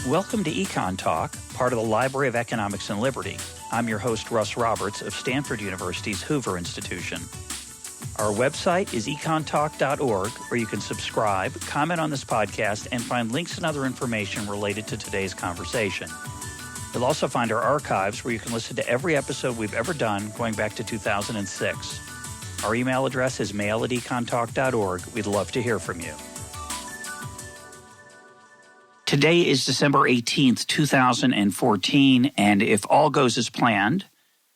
Welcome to EconTalk, part of the Library of Economics and Liberty. I'm your host, Russ Roberts of Stanford University's Hoover Institution. Our website is econtalk.org, where you can subscribe, comment on this podcast, and find links and other information related to today's conversation. You'll also find our archives, where you can listen to every episode we've ever done going back to 2006. Our email address is mail@econtalk.org. We'd love to hear from you. Today is December 18th, 2014, and if all goes as planned,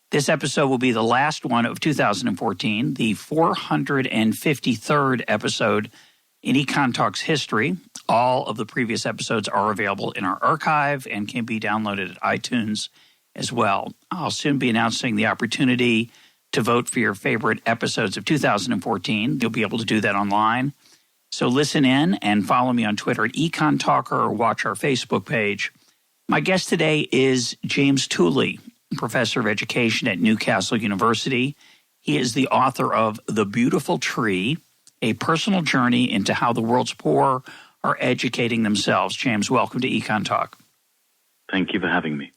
this episode will be the last one of 2014, the 453rd episode in EconTalk's history. All of the previous episodes are available in our archive and can be downloaded at iTunes as well. I'll soon be announcing the opportunity to vote for your favorite episodes of 2014. You'll be able to do that online. So listen in and follow me on Twitter at EconTalker or watch our Facebook page. My guest today is James Tooley, professor of education at Newcastle University. He is the author of The Beautiful Tree, a personal journey into how the world's poor are educating themselves. James, welcome to EconTalk. Thank you for having me.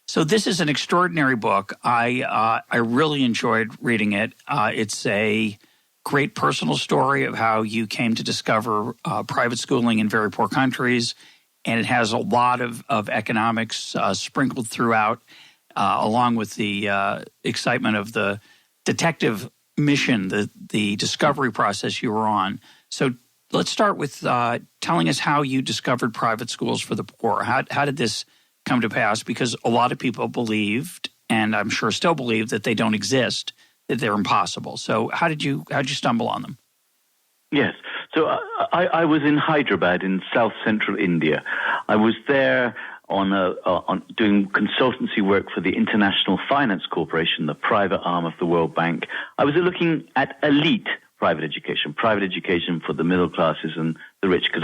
So this is an extraordinary book. I really enjoyed reading it. It's a great personal story of how you came to discover private schooling in very poor countries, and it has a lot of economics sprinkled throughout, along with the excitement of the detective mission, the discovery process you were on. So let's start with telling us how you discovered private schools for the poor. How did this come to pass? Because a lot of people believed, and I'm sure still believe, that they don't exist, that they're impossible. So how'd you stumble on them? Yes. So I was in Hyderabad in south central India. I was there on doing consultancy work for the International Finance Corporation, the private arm of the World Bank. I was looking at elite private education for the middle classes and the rich, because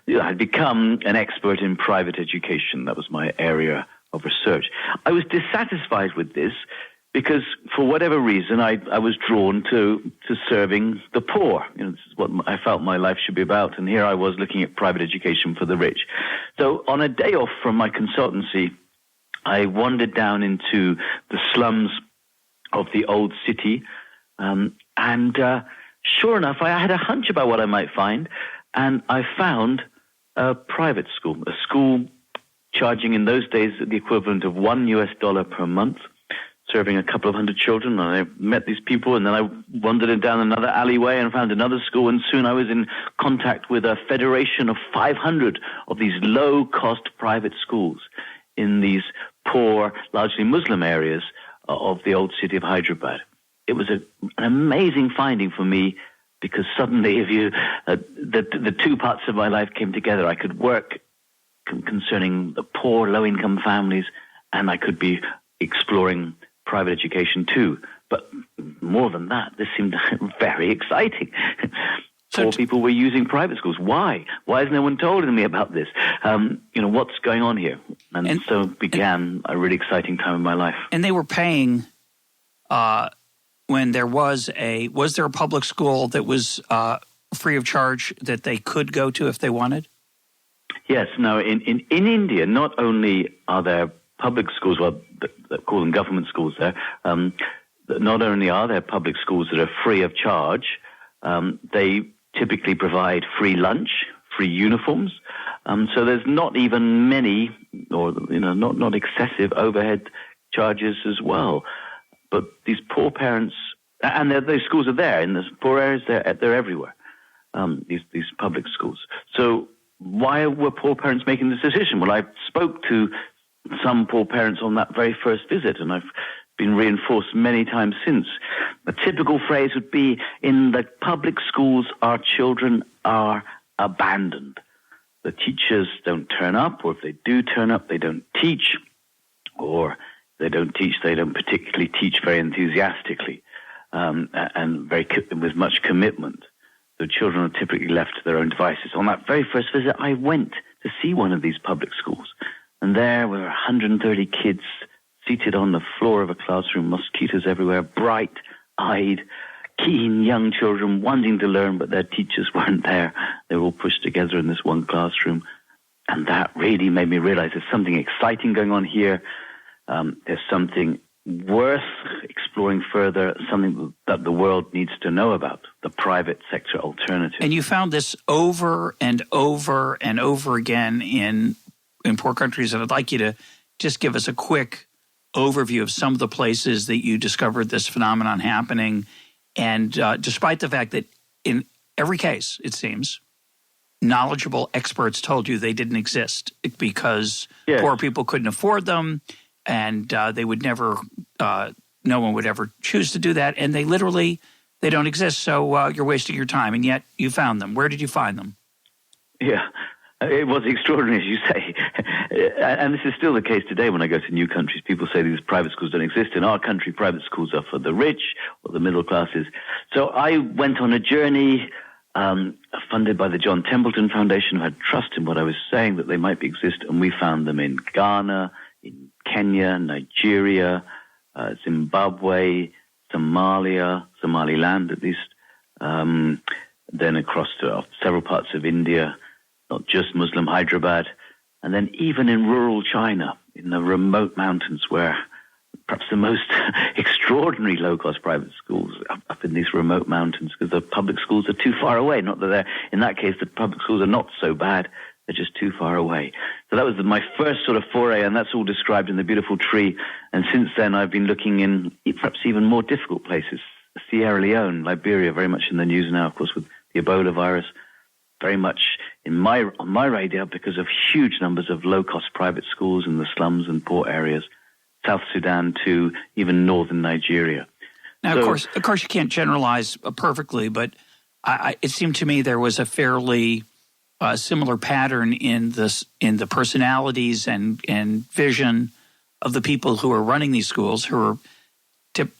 I'd become an expert in private education. That was my area of research. I was dissatisfied with this, because for whatever reason, I was drawn to serving the poor. This is what I felt my life should be about. And here I was looking at private education for the rich. So on a day off from my consultancy, I wandered down into the slums of the old city. And sure enough, I had a hunch about what I might find. And I found a private school, a school charging in those days the equivalent of $1 per month, serving a couple of hundred children. And I met these people, and then I wandered down another alleyway and found another school, and soon I was in contact with a federation of 500 of these low-cost private schools in these poor, largely Muslim areas of the old city of Hyderabad. It was an amazing finding for me, because suddenly the two parts of my life came together. I could work concerning the poor, low-income families, and I could be exploring private education too. But more than that, this seemed very exciting. Poor people were using private schools. Why? Why has no one told me about this? What's going on here? And so began a really exciting time in my life. And they were paying when there was there a public school that was free of charge that they could go to if they wanted? Yes. No, in India, not only are there public schools, they call them government schools there, not only are there public schools that are free of charge, they typically provide free lunch, free uniforms. So there's not even many, or not excessive overhead charges as well. But these poor parents, and those schools are there in the poor areas. They're everywhere. These public schools. So why were poor parents making this decision? Well, I spoke to some poor parents on that very first visit, and I've been reinforced many times since. A typical phrase would be, in the public schools, our children are abandoned. The teachers don't turn up, or if they do turn up, they don't teach, or they don't teach, they don't particularly teach very enthusiastically, and with much commitment. The children are typically left to their own devices. On that very first visit, I went to see one of these public schools, and there were 130 kids seated on the floor of a classroom, mosquitoes everywhere, bright-eyed, keen young children wanting to learn, but their teachers weren't there. They were all pushed together in this one classroom. And that really made me realize there's something exciting going on here. There's something worth exploring further, something that the world needs to know about, the private sector alternative. And you found this over and over and over again in poor countries. And I'd like you to just give us a quick overview of some of the places that you discovered this phenomenon happening. And despite the fact that in every case, it seems, knowledgeable experts told you they didn't exist because poor people couldn't afford them, and they would never, no one would ever choose to do that, and they don't exist, so you're wasting your time, and yet you found them. Where did you find them? Yeah, it was extraordinary, as you say. And this is still the case today when I go to new countries. People say these private schools don't exist. In our country, private schools are for the rich or the middle classes. So I went on a journey funded by the John Templeton Foundation, who had trust in what I was saying, that they might exist, and we found them in Ghana, in Kenya, Nigeria, Zimbabwe, Somaliland at least, then across to several parts of India, not just Muslim Hyderabad, and then even in rural China, in the remote mountains where perhaps the most extraordinary low-cost private schools up in these remote mountains, because the public schools are too far away. Not that they're, in that case, the public schools are not so bad. They're just too far away. So that was my first sort of foray, and that's all described in The Beautiful Tree. And since then, I've been looking in perhaps even more difficult places. Sierra Leone, Liberia, very much in the news now, of course, with the Ebola virus, very much on my radar because of huge numbers of low-cost private schools in the slums and poor areas. South Sudan to even northern Nigeria. Now, of course, you can't generalize perfectly, but it seemed to me there was a fairly similar pattern in the personalities and vision of the people who are running these schools, who are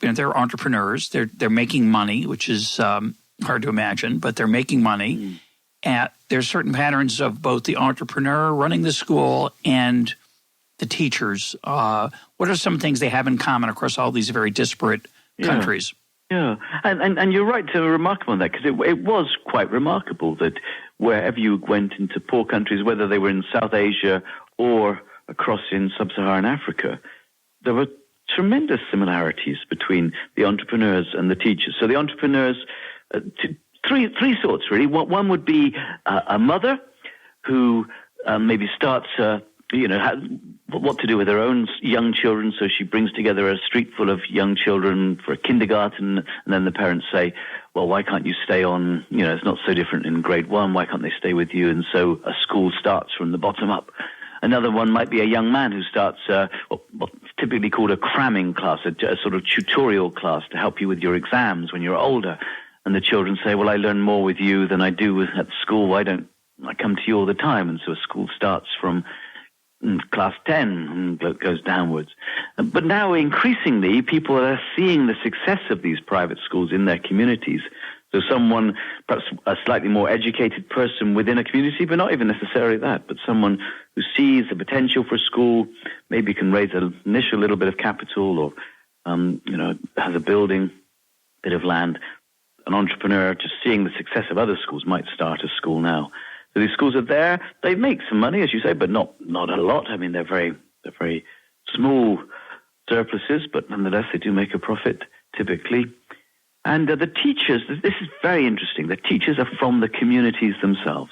they're entrepreneurs. They're making money, which is hard to imagine, but they're making money. And there's certain patterns of both the entrepreneur running the school and the teachers. What are some things they have in common across all these very disparate countries? Yeah, and you're right to remark on that, because it was quite remarkable that wherever you went into poor countries, whether they were in South Asia or across in sub-Saharan Africa, there were tremendous similarities between the entrepreneurs and the teachers. So the entrepreneurs, three sorts really. One would be a mother who maybe starts what to do with her own young children, so she brings together a street full of young children for a kindergarten, and then the parents say, well, why can't you stay on, it's not so different in grade 1, why can't they stay with you? And so a school starts from the bottom up. Another one might be a young man who starts what's typically called a cramming class, a sort of tutorial class to help you with your exams when you're older. And the children say, well, I learn more with you than I do at school. Why don't I come to you all the time? And so a school starts from class 10 and goes downwards. But now increasingly people are seeing the success of these private schools in their communities. So someone, perhaps a slightly more educated person within a community, but not even necessarily that, but someone who sees the potential for a school, maybe can raise an initial little bit of capital, or has a building, bit of land. An entrepreneur just seeing the success of other schools might start a school now. So these schools are there. They make some money, as you say, but not a lot. I mean, they're very small surpluses, but nonetheless, they do make a profit typically. And the teachers, this is very interesting. The teachers are from the communities themselves.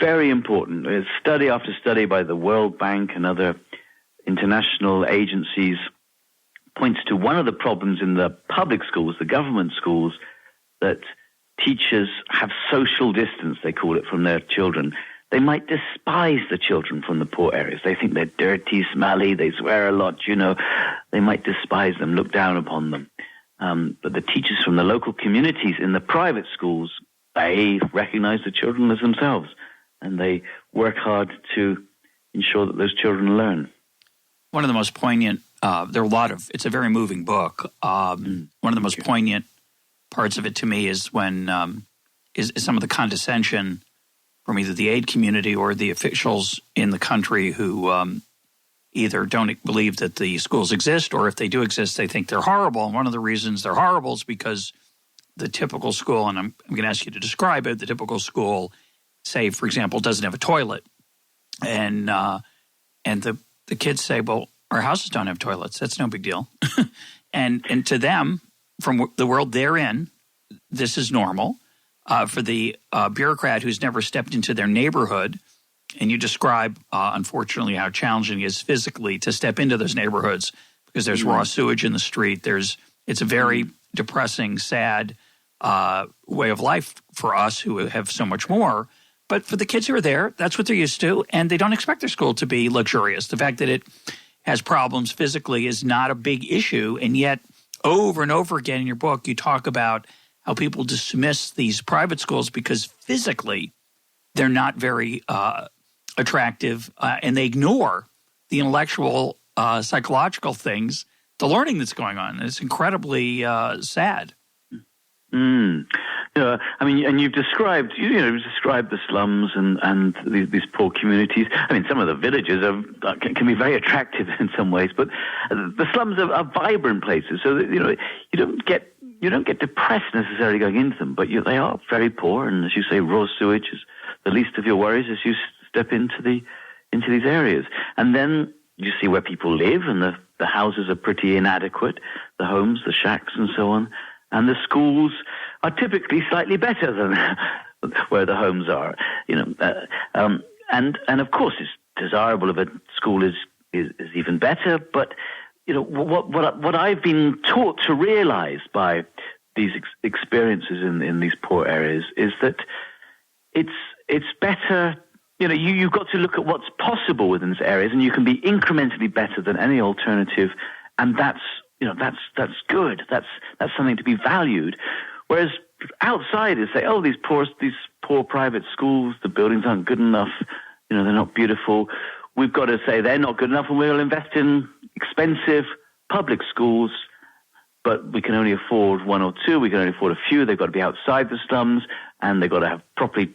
Very important. There's study after study by the World Bank and other international agencies points to one of the problems in the public schools, the government schools, that teachers have social distance, they call it, from their children. They might despise the children from the poor areas. They think they're dirty, smelly, they swear a lot, They might despise them, look down upon them. But the teachers from the local communities in the private schools, they recognize the children as themselves, and they work hard to ensure that those children learn. One of the most poignant, it's a very moving book. One of the most poignant parts of it to me is when is some of the condescension from either the aid community or the officials in the country who either don't believe that the schools exist, or if they do exist, they think they're horrible. And one of the reasons they're horrible is because the typical school, and I'm going to ask you to describe it, the typical school, say, for example, doesn't have a toilet. And the kids say, well, our houses don't have toilets. That's no big deal. and to them, from the world they're in, this is normal. For the bureaucrat who's never stepped into their neighborhood, and you describe, unfortunately, how challenging it is physically to step into those neighborhoods because there's raw sewage in the street. It's a very depressing, sad way of life for us who have so much more. But for the kids who are there, that's what they're used to, and they don't expect their school to be luxurious. The fact that it has problems physically is not a big issue, and yet over and over again in your book, you talk about how people dismiss these private schools because physically they're not very attractive, and they ignore the intellectual, psychological things, the learning that's going on. It's incredibly sad. Yeah, I mean, and you've described the slums and these poor communities. I mean, some of the villages can be very attractive in some ways, but the slums are vibrant places. So that, you don't get depressed necessarily going into them, but they are very poor, and as you say, raw sewage is the least of your worries as you step into these areas. And then you see where people live, and the houses are pretty inadequate, the homes, the shacks, and so on. And the schools are typically slightly better than where the homes are, and of course it's desirable if a school is even better. But what I've been taught to realize by these experiences in these poor areas is that it's better. You've got to look at what's possible within these areas, and you can be incrementally better than any alternative, and that's good. That's something to be valued. Whereas outsiders say, "Oh, these poor private schools, the buildings aren't good enough. They're not beautiful. We've got to say they're not good enough, and we'll invest in expensive public schools. But we can only afford one or two. We can only afford a few. They've got to be outside the slums, and they've got to have properly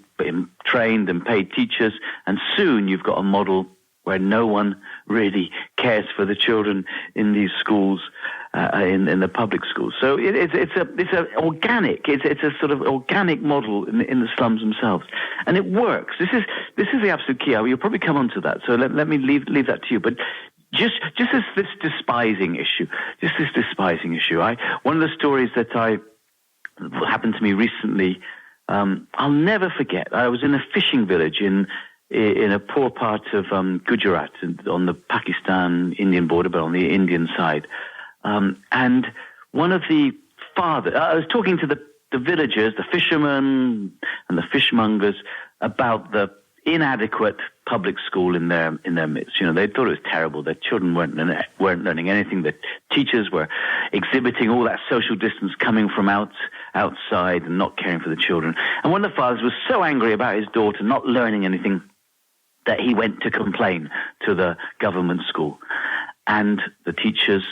trained and paid teachers. And soon you've got a model where no one really cares for the children in these schools, in the public schools. So it's a sort of organic model in the slums themselves, and it works. This is the absolute key. You'll probably come on to that. So let me leave that to you. But just as this despising issue. One of the stories that happened to me recently, I'll never forget. I was in a fishing village in a poor part of Gujarat, on the Pakistan-Indian border, but on the Indian side. And one of the fathers, I was talking to the villagers, the fishermen and the fishmongers, about the inadequate public school in their midst. They thought it was terrible. Their children weren't learning anything. The teachers were exhibiting all that social distance coming from outside and not caring for the children. And one of the fathers was so angry about his daughter not learning anything that he went to complain to the government school. And the teachers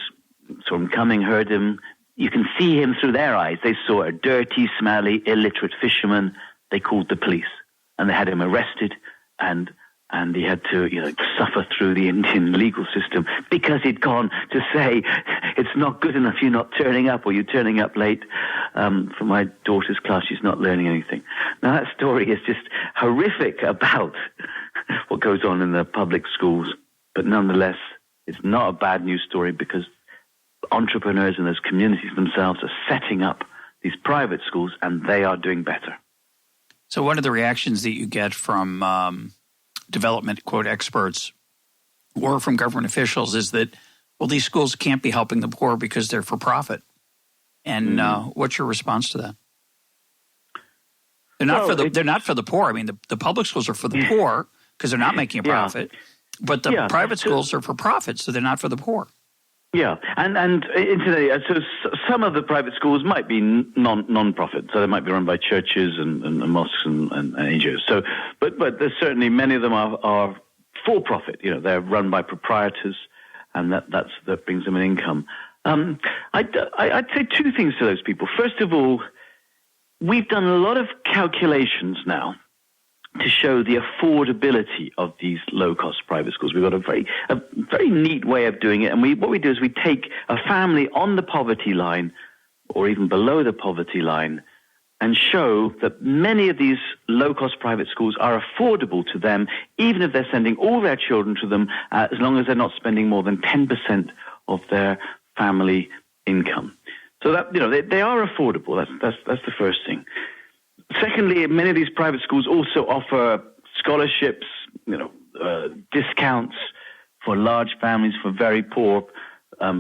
saw him coming, heard him. You can see him through their eyes. They saw a dirty, smelly, illiterate fisherman. They called the police, and they had him arrested, and he had to suffer through the Indian legal system because he'd gone to say, it's not good enough, you're not turning up, or you're turning up late for my daughter's class, she's not learning anything. Now that story is just horrific about what goes on in the public schools, but nonetheless, it's not a bad news story because entrepreneurs in those communities themselves are setting up these private schools, and they are doing better. So one of the reactions that you get from development, quote, experts or from government officials is that, well, these schools can't be helping the poor because they're for profit. And what's your response to that? They're not for the poor. I mean, the public schools are for the poor because they're not making a profit. But the private schools are for profit, so they're not for the poor. Yeah, and incidentally, so some of the private schools might be non-profit, so they might be run by churches and mosques and NGOs. So, but there's certainly many of them are for profit. They're run by proprietors, and that brings them an income. I'd say two things to those people. First of all, we've done a lot of calculations now to show the affordability of these low-cost private schools. We've got a very neat way of doing it, and what we do is we take a family on the poverty line or even below the poverty line, and show that many of these low-cost private schools are affordable to them, even if they're sending all their children to them, as long as they're not spending more than 10% of their family income. So that, they are affordable. That's the first thing. Secondly, many of these private schools also offer scholarships, discounts for large families, for very poor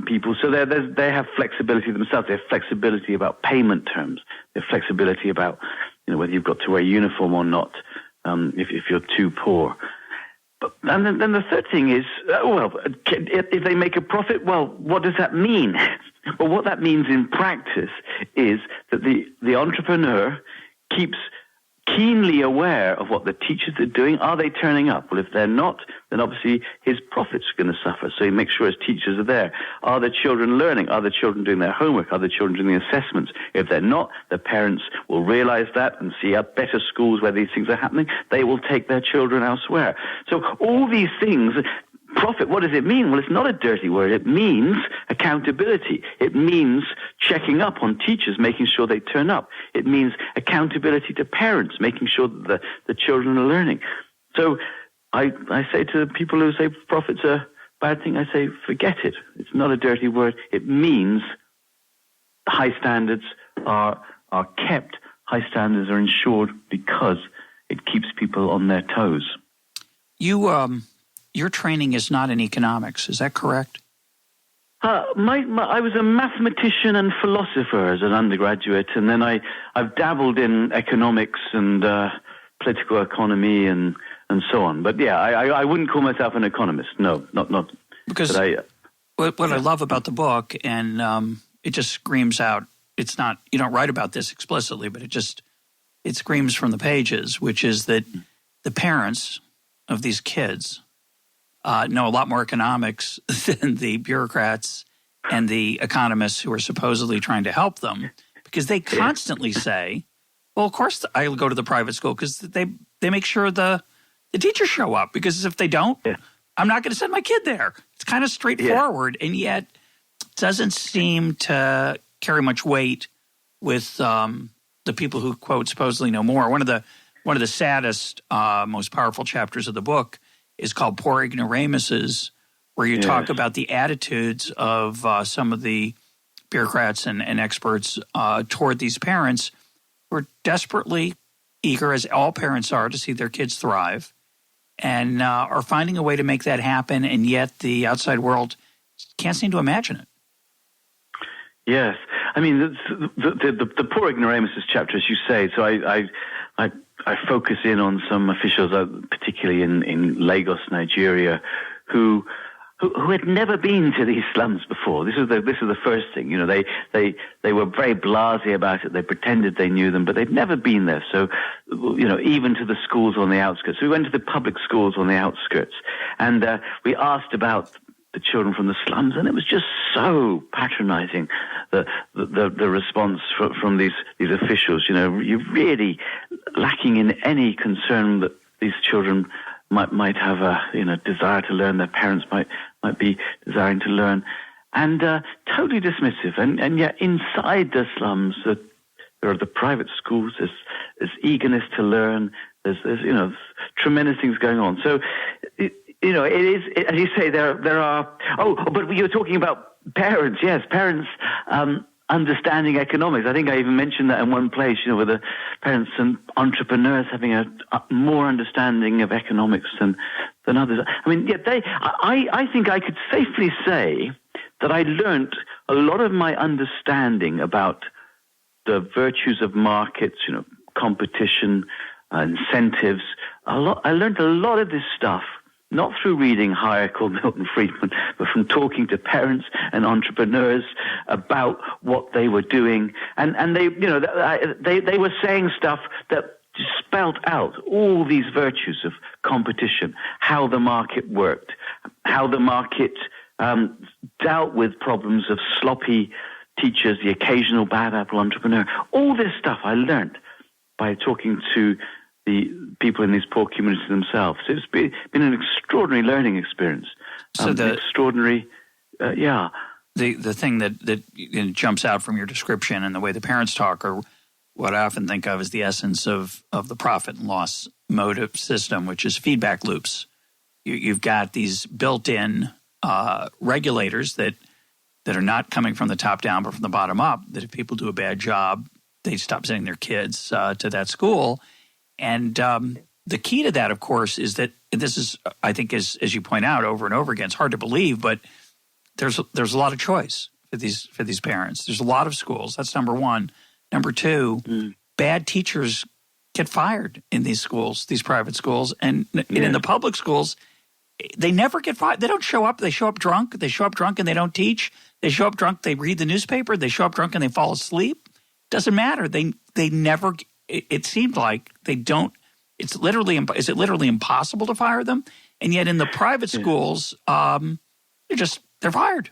people. So they have flexibility themselves. They have flexibility about payment terms. They have flexibility about whether you've got to wear a uniform or not if you're too poor. And then the third thing is, if they make a profit, well, what does that mean? Well, what that means in practice is that the entrepreneur keeps keenly aware of what the teachers are doing. Are they turning up? Well, if they're not, then obviously his profits are going to suffer. So he makes sure his teachers are there. Are the children learning? Are the children doing their homework? Are the children doing the assessments? If they're not, the parents will realize that and see at better schools where these things are happening. They will take their children elsewhere. So all these things... Profit, what does it mean? Well, it's not a dirty word. It means accountability. It means checking up on teachers, making sure they turn up. It means accountability to parents, making sure that the children are learning. So I say to people who say profit's a bad thing, I say forget it. It's not a dirty word. It means high standards are kept. High standards are ensured because it keeps people on their toes. Your training is not in economics, is that correct? I was a mathematician and philosopher as an undergraduate, and then I've dabbled in economics and political economy and so on. But yeah, I wouldn't call myself an economist. No, not because what I love about the book, and it just screams out. It's not, you don't write about this explicitly, but it screams from the pages, which is that the parents of these kids know a lot more economics than the bureaucrats and the economists who are supposedly trying to help them, because they constantly say, well, of course I'll go to the private school because they make sure the teachers show up, because if they don't, I'm not going to send my kid there. It's kind of straightforward, and yet it doesn't seem to carry much weight with the people who, quote, supposedly know more. One of the saddest, most powerful chapters of the book is called Poor Ignoramuses, where you talk about the attitudes of some of the bureaucrats and experts toward these parents who are desperately eager, as all parents are, to see their kids thrive, and are finding a way to make that happen, and yet the outside world can't seem to imagine it. Yes. I mean, the Poor Ignoramuses chapter, as you say, so I focus in on some officials, particularly in Lagos, Nigeria, who had never been to these slums before. This is the first thing. They were very blasé about it. They pretended they knew them, but they'd never been there. So, even to the schools on the outskirts. We went to the public schools on the outskirts, and we asked about the children from the slums, and it was just so patronizing, the response from these officials. You're really lacking in any concern that these children might have a desire to learn. Their parents might be desiring to learn, and totally dismissive. And yet inside the slums, there are the private schools. There's eagerness to learn. There's tremendous things going on. So. It is, as you say, there are. But you were talking about parents. Yes, parents understanding economics. I think I even mentioned that in one place. With the parents and entrepreneurs having a more understanding of economics than others. I mean, I think I could safely say that I learnt a lot of my understanding about the virtues of markets. Competition, incentives. I learned a lot of this stuff. Not through reading Hayek or Milton Friedman, but from talking to parents and entrepreneurs about what they were doing, and they were saying stuff that spelt out all these virtues of competition, how the market worked, how the market dealt with problems of sloppy teachers, the occasional bad apple entrepreneur. All this stuff I learned by talking to the people in these poor communities themselves. So it's been an extraordinary learning experience. So The thing that jumps out from your description and the way the parents talk are what I often think of as the essence of the profit and loss motive system, which is feedback loops. You've got these built-in regulators that are not coming from the top down but from the bottom up, that if people do a bad job, they stop sending their kids to that school. And the key to that, of course, is that this is, I think, as you point out over and over again, it's hard to believe, but there's a lot of choice for these parents. There's a lot of schools. That's number one. Number two, bad teachers get fired in these schools, these private schools. And in the public schools, they never get fired. They don't show up. They show up drunk. They show up drunk and they don't teach. They show up drunk. They read the newspaper. They show up drunk and they fall asleep. Doesn't matter. They never – it seemed like they don't – is it literally impossible to fire them? And yet in the private schools, they're fired.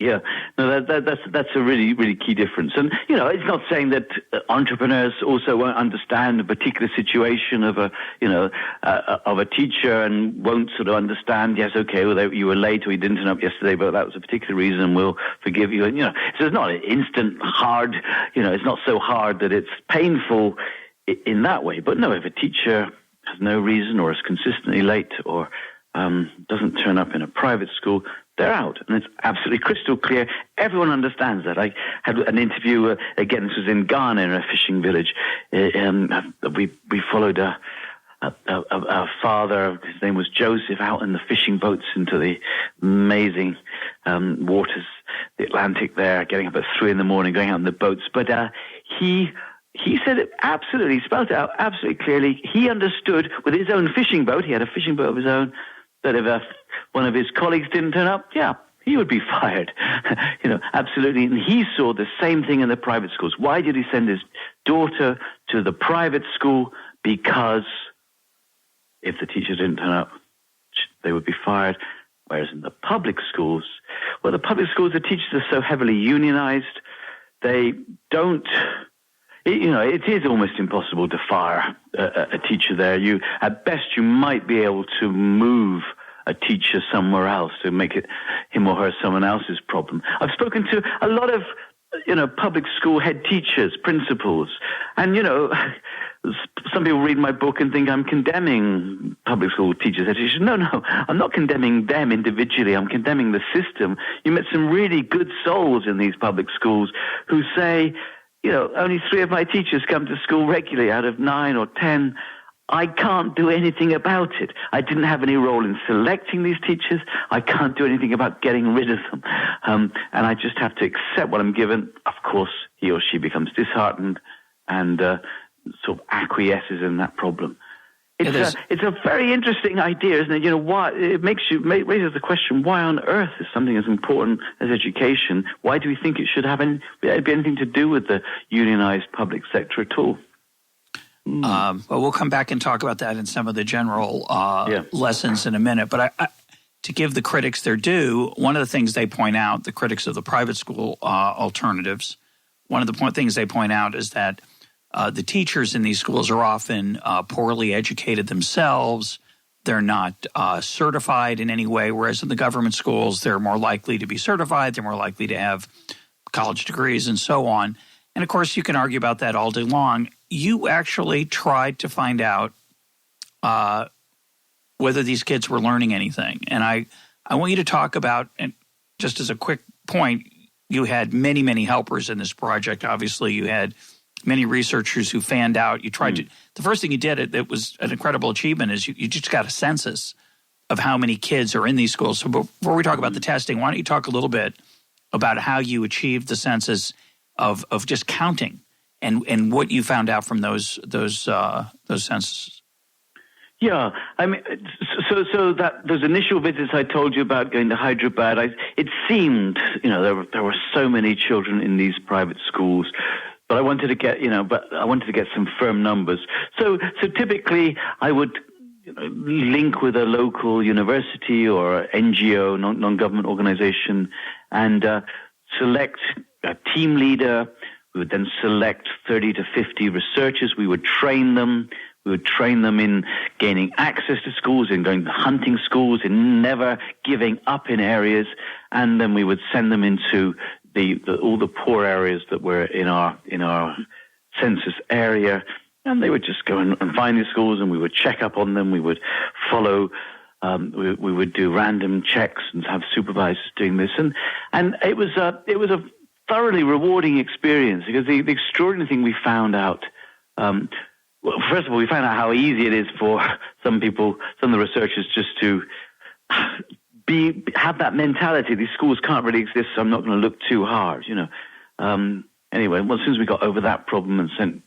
Yeah, no, that's a really, really key difference. And, it's not saying that entrepreneurs also won't understand a particular situation of a teacher and won't sort of understand, yes, okay, well, you were late or you didn't turn up yesterday, but that was a particular reason and we'll forgive you. And, so it's not an instant hard, it's not so hard that it's painful in that way. But no, if a teacher has no reason or is consistently late or doesn't turn up in a private school, they're out. And it's absolutely crystal clear. Everyone understands that. I had an interview, again, this was in Ghana in a fishing village. We followed a father, his name was Joseph, out in the fishing boats into the amazing waters, the Atlantic there, getting up at 3 a.m, going out in the boats. But he said it absolutely, spelled it out absolutely clearly. He understood with his own fishing boat, he had a fishing boat of his own, that if one of his colleagues didn't turn up, he would be fired. Absolutely. And he saw the same thing in the private schools. Why did he send his daughter to the private school? Because if the teacher didn't turn up, they would be fired. Whereas in the public schools, the teachers are so heavily unionized, they don't... it is almost impossible to fire a teacher there. At best, you might be able to move a teacher somewhere else to make it him or her someone else's problem. I've spoken to a lot of, public school head teachers, principals, and, some people read my book and think I'm condemning public school teachers, head teachers. No, I'm not condemning them individually. I'm condemning the system. You met some really good souls in these public schools who say, only 3 of my teachers come to school regularly out of 9 or 10. I can't do anything about it. I didn't have any role in selecting these teachers. I can't do anything about getting rid of them. And I just have to accept what I'm given. Of course, he or she becomes disheartened and sort of acquiesces in that problem. It's a very interesting idea, isn't it? Why it raises the question: why on earth is something as important as education? Why do we think it should have anything to do with the unionized public sector at all? Well, we'll come back and talk about that in some of the general lessons in a minute. But to give the critics their due, one of the things they point out, the critics of the private school alternatives, one of the things they point out is that the teachers in these schools are often poorly educated themselves. They're not certified in any way, whereas in the government schools, they're more likely to be certified. They're more likely to have college degrees and so on. And, of course, you can argue about that all day long. You actually tried to find out whether these kids were learning anything. And I want you to talk about, and just as a quick point, you had many, many helpers in this project. Obviously, you had many researchers who fanned out. You tried to – the first thing you did, it was an incredible achievement, is you just got a census of how many kids are in these schools. So before we talk about the testing, why don't you talk a little bit about how you achieved the census of just counting and what you found out from those censuses? Yeah, I mean, so that those initial visits I told you about going to Hyderabad, it seemed, there were so many children in these private schools, but I wanted to get some firm numbers. So typically I would link with a local university or NGO, non-government organization, and select a team leader. We would then select 30 to 50 researchers. We would train them. We would train them in gaining access to schools, in going to hunting schools, in never giving up in areas. And then we would send them into all the poor areas that were in our census area, and they would just go and find these schools, and we would check up on them. We would follow. We would do random checks and have supervisors doing this, and it was a thoroughly rewarding experience, because the extraordinary thing we found out. Well, first of all, we found out how easy it is for some people, some of the researchers, just to have that mentality. These schools can't really exist, so I'm not going to look too hard, Anyway, well, as soon as we got over that problem and sent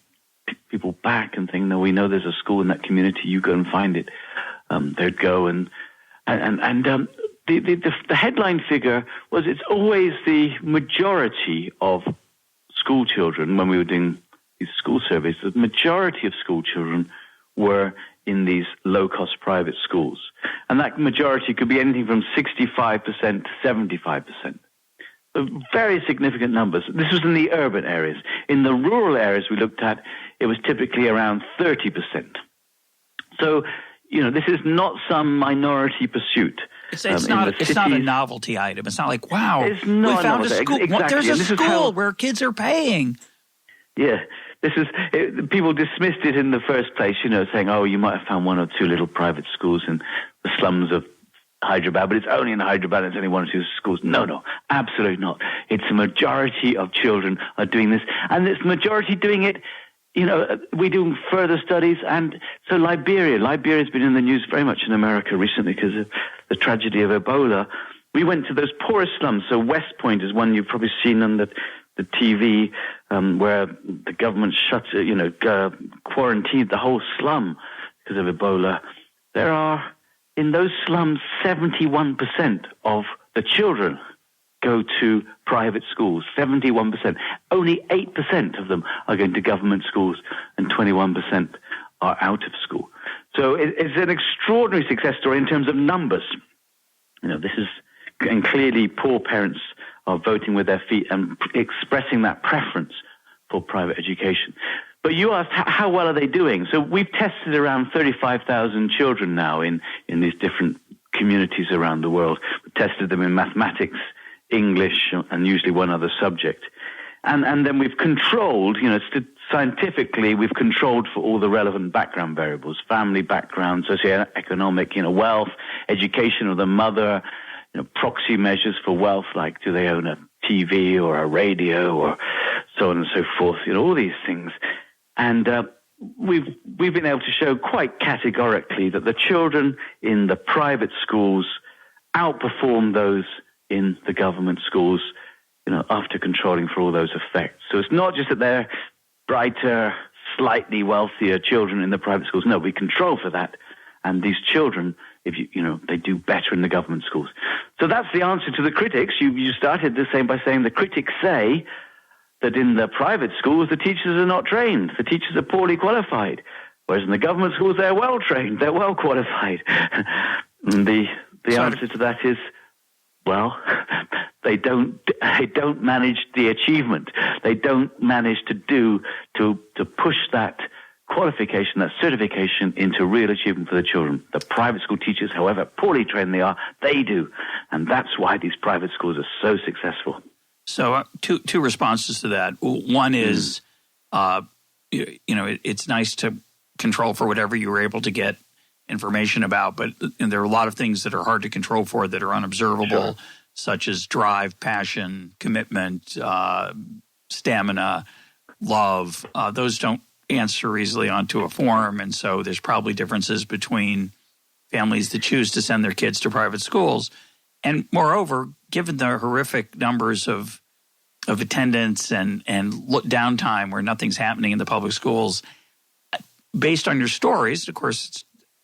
people back and saying, no, we know there's a school in that community, you go and find it, they'd go and the headline figure was, it's always the majority of school children, when we were doing these school surveys, the majority of school children were in these low-cost private schools. And that majority could be anything from 65% to 75%. So very significant numbers. This was in the urban areas. In the rural areas we looked at, it was typically around 30%. So, this is not some minority pursuit. It's not a novelty item. It's not like, wow, we found a school. Exactly. There's a school where kids are paying. Yeah. People dismissed it in the first place, saying, oh, you might have found one or two little private schools in the slums of Hyderabad, but it's only in Hyderabad, it's only one or two schools. No, absolutely not. It's a majority of children are doing this, and it's majority doing it. We do further studies, and so Liberia's been in the news very much in America recently because of the tragedy of Ebola. We went to those poorest slums. So West Point is one you've probably seen on the TV, where the government quarantined the whole slum because of Ebola. There are, in those slums, 71% of the children go to private schools, 71%. Only 8% of them are going to government schools, and 21% are out of school. So it's an extraordinary success story in terms of numbers. And clearly poor parents are voting with their feet and expressing that preference for private education. But you asked, how well are they doing? So we've tested around 35,000 children now in these different communities around the world. We've tested them in mathematics, English, and usually one other subject. And then we've controlled, scientifically, we've controlled for all the relevant background variables: family background, socioeconomic, wealth, education of the mother, proxy measures for wealth, like do they own a TV or a radio or so on and so forth, all these things. And we've been able to show quite categorically that the children in the private schools outperform those in the government schools, after controlling for all those effects. So it's not just that they're brighter, slightly wealthier children in the private schools. No, we control for that. And these children, they do better in the government schools. So that's the answer to the critics. You started the same by saying the critics say that in the private schools, the teachers are not trained. The teachers are poorly qualified. Whereas in the government schools, they're well trained. They're well qualified. And the answer to that is, well, they don't manage the achievement. They don't manage to push that qualification, that certification, into real achievement for the children. The private school teachers, however poorly trained they are, they do. And that's why these private schools are so successful. So two responses to that. One is, it's nice to control for whatever you were able to get information about, but there are a lot of things that are hard to control for that are unobservable, such as drive, passion, commitment, stamina, love. Those don't answer easily onto a form, and so there's probably differences between families that choose to send their kids to private schools. And moreover, given the horrific numbers of attendance and downtime where nothing's happening in the public schools, based on your stories, of course,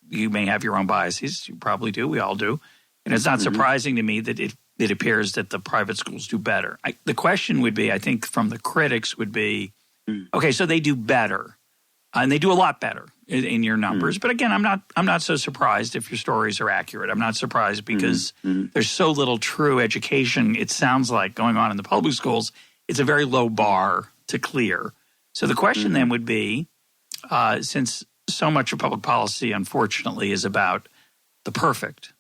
you may have your own biases. You probably do. We all do. And it's not surprising to me that it appears that the private schools do better. The question would be, I think, from the critics would be, okay, so they do better, and they do a lot better in your numbers. But again, I'm not so surprised if your stories are accurate. I'm not surprised because there's so little true education, it sounds like, going on in the public schools. It's a very low bar to clear. So the question then would be, since so much of public policy, unfortunately, is about the perfect.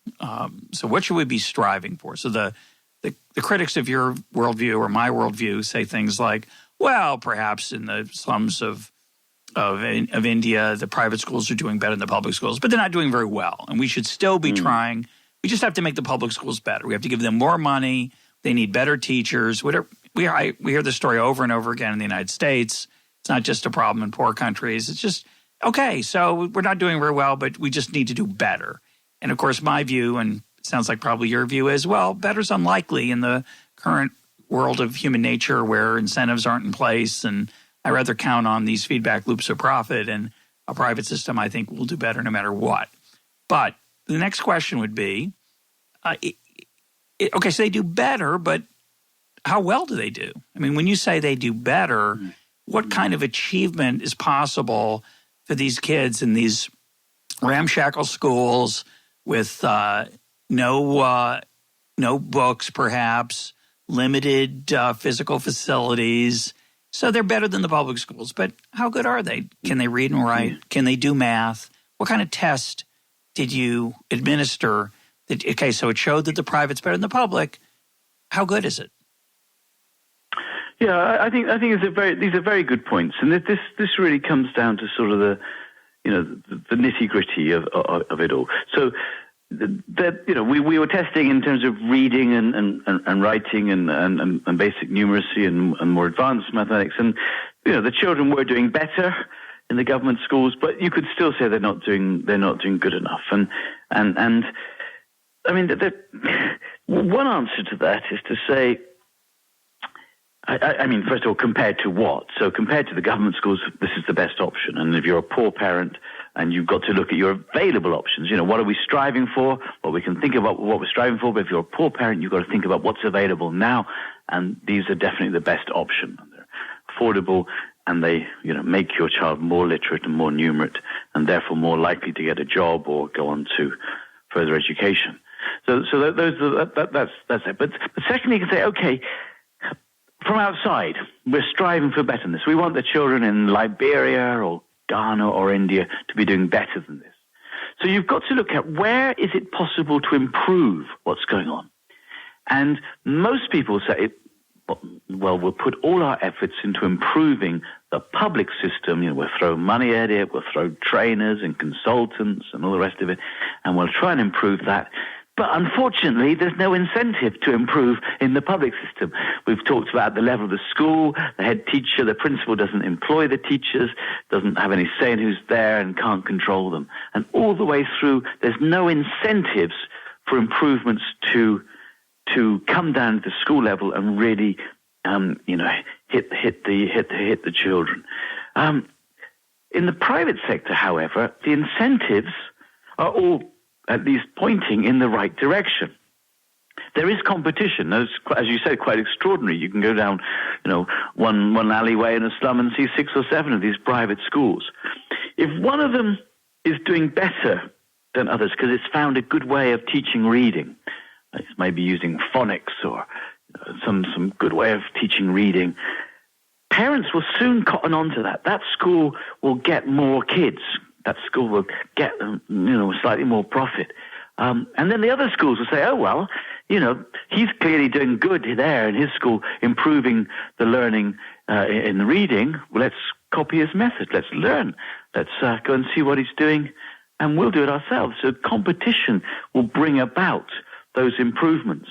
So what should we be striving for? So the the critics of your worldview or my worldview say things like, well, perhaps in the slums of India, the private schools are doing better than the public schools, but they're not doing very well. And we should still be trying. We just have to make the public schools better. We have to give them more money. They need better teachers. Whatever. We hear this story over and over again in the United States. It's not just a problem in poor countries. It's just, okay, so we're not doing very well, but we just need to do better. And, of course, my view, and it sounds like probably your view as well, better's unlikely in the current world of human nature where incentives aren't in place, and I rather count on these feedback loops of profit, and a private system I think will do better no matter what. But the next question would be, okay, so they do better, but how well do they do? I mean, when you say they do better, what kind of achievement is possible for these kids in these ramshackle schools with no books, perhaps, limited physical facilities? So they're better than the public schools. But how good are they? Can they read and write? Can they do math? What kind of test did you administer? Okay, so it showed that the private's better than the public. How good is it? Yeah, I think these are very good points, and this really comes down to sort of the nitty gritty of it all. So we were testing in terms of reading and writing and basic numeracy and more advanced mathematics, and the children were doing better in the government schools, but you could still say they're not doing good enough. And I mean, one answer to that is to say, I mean, first of all, compared to what? So compared to the government schools, this is the best option. And if you're a poor parent and you've got to look at your available options, what are we striving for? Well, we can think about what we're striving for, but if you're a poor parent, you've got to think about what's available now. And these are definitely the best option. They're affordable, and they, make your child more literate and more numerate, and therefore more likely to get a job or go on to further education. So that's it. But secondly, you can say, okay, from outside, we're striving for betterness. We want the children in Liberia or Ghana or India to be doing better than this. So you've got to look at where is it possible to improve what's going on. And most people say, well, we'll put all our efforts into improving the public system. We'll throw money at it, we'll throw trainers and consultants and all the rest of it, and we'll try and improve that. But unfortunately, there's no incentive to improve in the public system. We've talked about the level of the school, the head teacher, the principal doesn't employ the teachers, doesn't have any say in who's there and can't control them. And all the way through, there's no incentives for improvements to come down to the school level and really, hit the children. In the private sector, however, the incentives are all at least pointing in the right direction. There is competition. As you said, quite extraordinary. You can go down, one alleyway in a slum and see 6 or 7 of these private schools. If one of them is doing better than others because it's found a good way of teaching reading, it's maybe using phonics or some good way of teaching reading, parents will soon cotton on to that. That school will get more kids. That school will get, slightly more profit. And then the other schools will say, oh, well, he's clearly doing good there in his school, improving the learning in the reading. Well, let's copy his method. Let's learn. Let's go and see what he's doing, and we'll do it ourselves. So competition will bring about those improvements.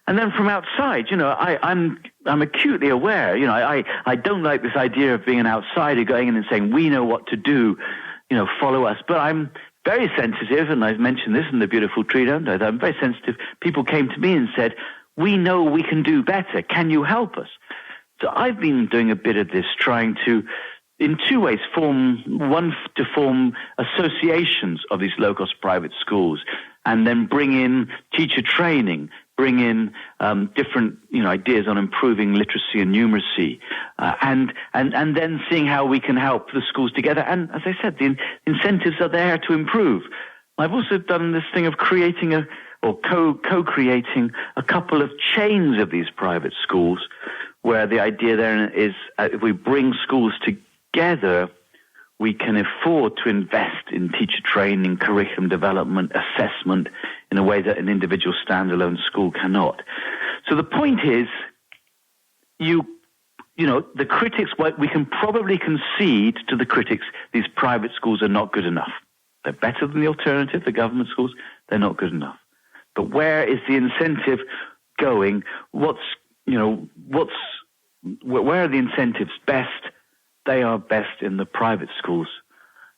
And then from outside, I'm acutely aware, I don't like this idea of being an outsider going in and saying, we know what to do, follow us. But I'm very sensitive, and I've mentioned this in the beautiful tree, don't I? I'm very sensitive. People came to me and said, we know we can do better. Can you help us? So I've been doing a bit of this, trying to, in 2 ways, form associations of these low-cost private schools, and then bring in teacher training, bring in different ideas on improving literacy and numeracy, and then seeing how we can help the schools together. And as I said, the incentives are there to improve. I've also done this thing of creating co-creating a couple of chains of these private schools, where the idea there is if we bring schools together, we can afford to invest in teacher training, curriculum development, assessment in a way that an individual standalone school cannot. So the point is, you know, the critics, we can probably concede to the critics these private schools are not good enough. They're better than the alternative, the government schools. They're not good enough. But where is the incentive going? Where are the incentives best? They are best in the private schools.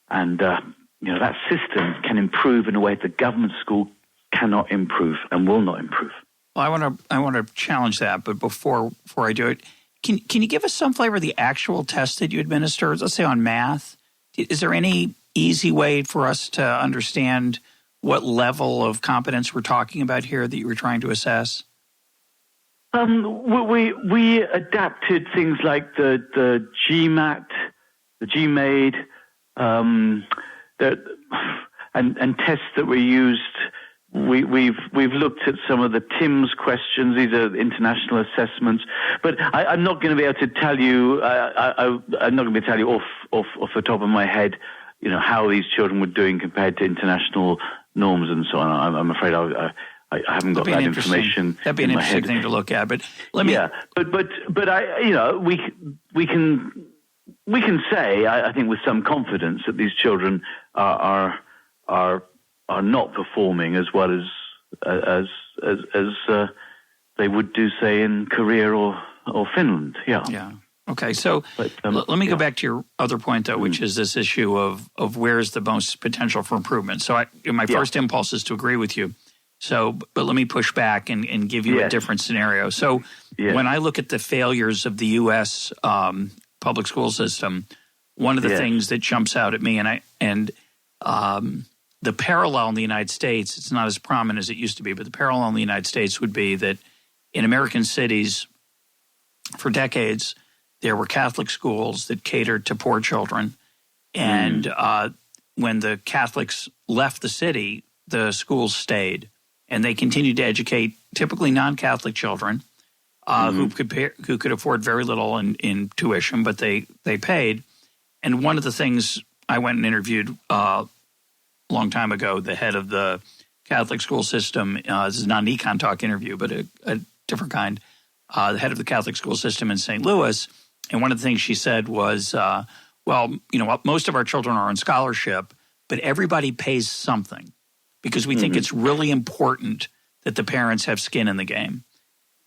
And, that system can improve in a way the government school cannot improve and will not improve. Well, I want to challenge that, but before I do it, can you give us some flavor of the actual test that you administer? Let's say on math. Is there any easy way for us to understand what level of competence we're talking about here that you were trying to assess? We adapted things like the GMAT, the GMAID, and tests that were used. We've looked at some of the TIMSS questions. These are international assessments, but I'm not going to be able to tell you. I'm not going to be able to tell you off the top of my head, how these children were doing compared to international norms and so on. I'm afraid I haven't got that information. That'd be an interesting thing to look at. But let me. Yeah, but we can say, I think with some confidence, that these children are not performing as well as they would do, say, in Korea or Finland. Yeah. Yeah. Okay. So let me go back to your other point, though, which is this issue of where's the most potential for improvement. So my first impulse is to agree with you. So, but let me push back and give you a different scenario. So when I look at the failures of the U.S. Public school system, one of the things that jumps out at me, and the parallel in the United States, it's not as prominent as it used to be, but the parallel in the United States would be that in American cities for decades, there were Catholic schools that catered to poor children. And when the Catholics left the city, the schools stayed. And they continued to educate typically non-Catholic children who could afford very little in tuition, but they paid. And one of the things I went and interviewed a long time ago, the head of the Catholic school system, this is not an EconTalk interview, but a different kind, the head of the Catholic school system in St. Louis. And one of the things she said was, most of our children are on scholarship, but everybody pays something because we think it's really important that the parents have skin in the game.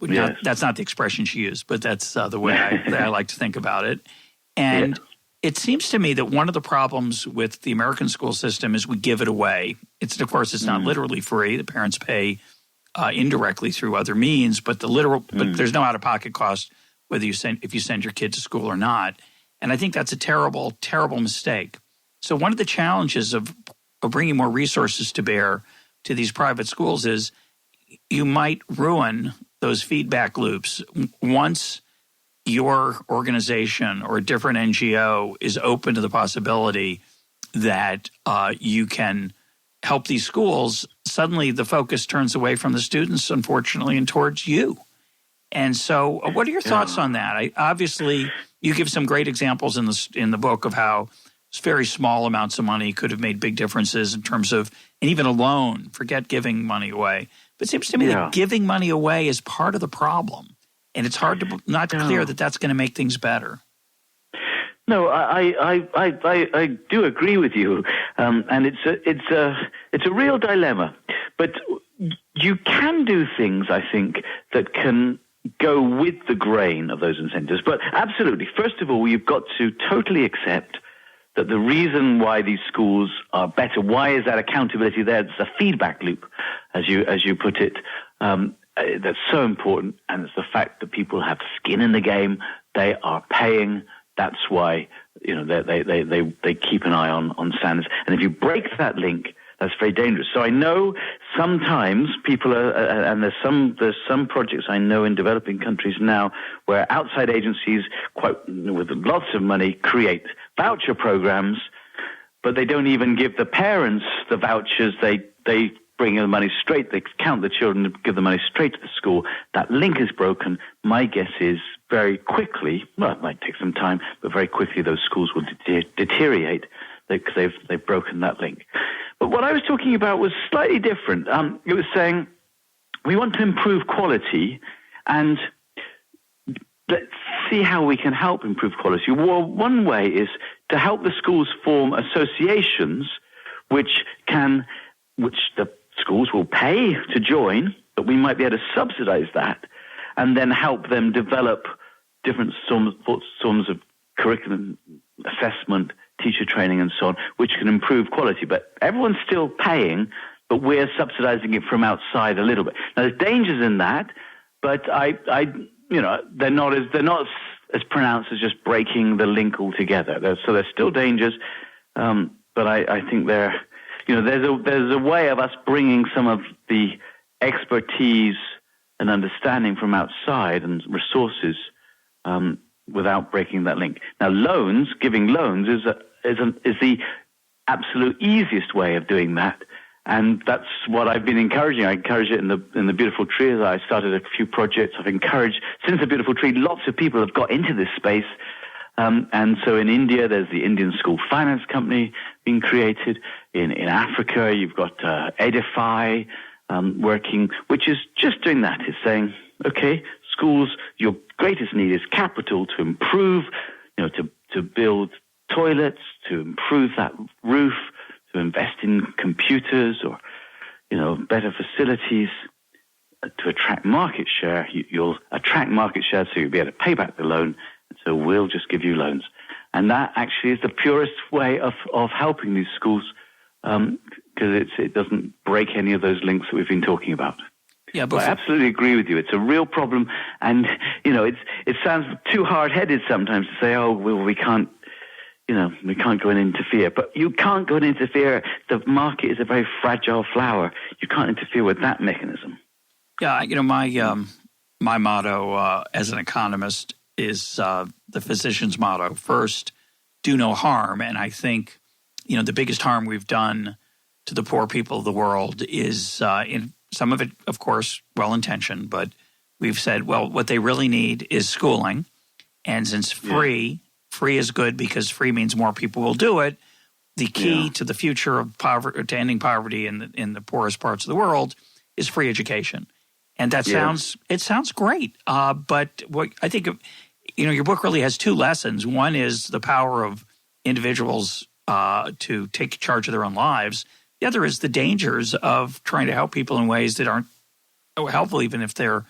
That's not the expression she used, but that's the way I like to think about it. And it seems to me that one of the problems with the American school system is we give it away. It's not literally free. The parents pay indirectly through other means, but but there's no out-of-pocket cost whether if you send your kid to school or not. And I think that's a terrible, terrible mistake. So one of the challenges of bringing more resources to bear to these private schools is you might ruin those feedback loops once your organization or a different NGO is open to the possibility that you can help these schools. Suddenly the focus turns away from the students, unfortunately, and towards you. And so what are your thoughts on that? Obviously, you give some great examples in the book of how very small amounts of money could have made big differences in terms of, and even a loan, forget giving money away. But it seems to me that giving money away is part of the problem. And it's hard to not clear that that's going to make things better. No, I do agree with you, and it's a real dilemma. But you can do things, I think, that can go with the grain of those incentives. But absolutely, first of all, you've got to totally accept that the reason why these schools are better, why is that accountability there? It's a feedback loop, as you put it. That's so important, and it's the fact that people have skin in the game. They are paying. That's why they keep an eye on standards. And if you break that link, that's very dangerous. So I know sometimes people are, and there's some projects I know in developing countries now where outside agencies, with lots of money, create voucher programs, but they don't even give the parents the vouchers. They bring the money straight. They count the children and give the money straight to the school. That link is broken. My guess is very quickly, well, it might take some time, but very quickly those schools will deteriorate because they've broken that link. But what I was talking about was slightly different. It was saying we want to improve quality, And let's see how we can help improve quality. Well, one way is to help the schools form associations which the schools will pay to join, but we might be able to subsidize that and then help them develop different forms of curriculum, assessment, teacher training, and so on, which can improve quality. But everyone's still paying, but we're subsidizing it from outside a little bit. Now, there's dangers in that, but they're not as pronounced as just breaking the link altogether. So there's still dangers, but I think there's a way of us bringing some of the expertise and understanding from outside and resources without breaking that link. Now, giving loans is the absolute easiest way of doing that. And that's what I've been encouraging. I encourage it in the Beautiful Tree. I started a few projects. I've encouraged, since the Beautiful Tree, lots of people have got into this space. And so in India, there's the Indian School Finance Company being created. In Africa, you've got Edify working, which is just doing that. It's saying, okay, schools, your greatest need is capital to improve, to build toilets, to improve that roof, to invest in computers or, better facilities, to attract market share. You'll attract market share so you'll be able to pay back the loan. And so we'll just give you loans. And that actually is the purest way of helping these schools because it doesn't break any of those links that we've been talking about. Yeah, but I absolutely agree with you. It's a real problem. And, it sounds too hard-headed sometimes to say, oh, well, we can't go and interfere. But you can't go and interfere. The market is a very fragile flower. You can't interfere with that mechanism. Yeah, my motto as an economist is the physician's motto. First, do no harm. And I think, the biggest harm we've done to the poor people of the world is in some of it, of course, well-intentioned, but we've said, well, what they really need is schooling. And since free is good because free means more people will do it, the key to the future of poverty, to ending poverty in the poorest parts of the world is free education. And that sounds great. But what I think, your book really has two lessons. One is the power of individuals to take charge of their own lives. The other is the dangers of trying to help people in ways that aren't helpful, even if they're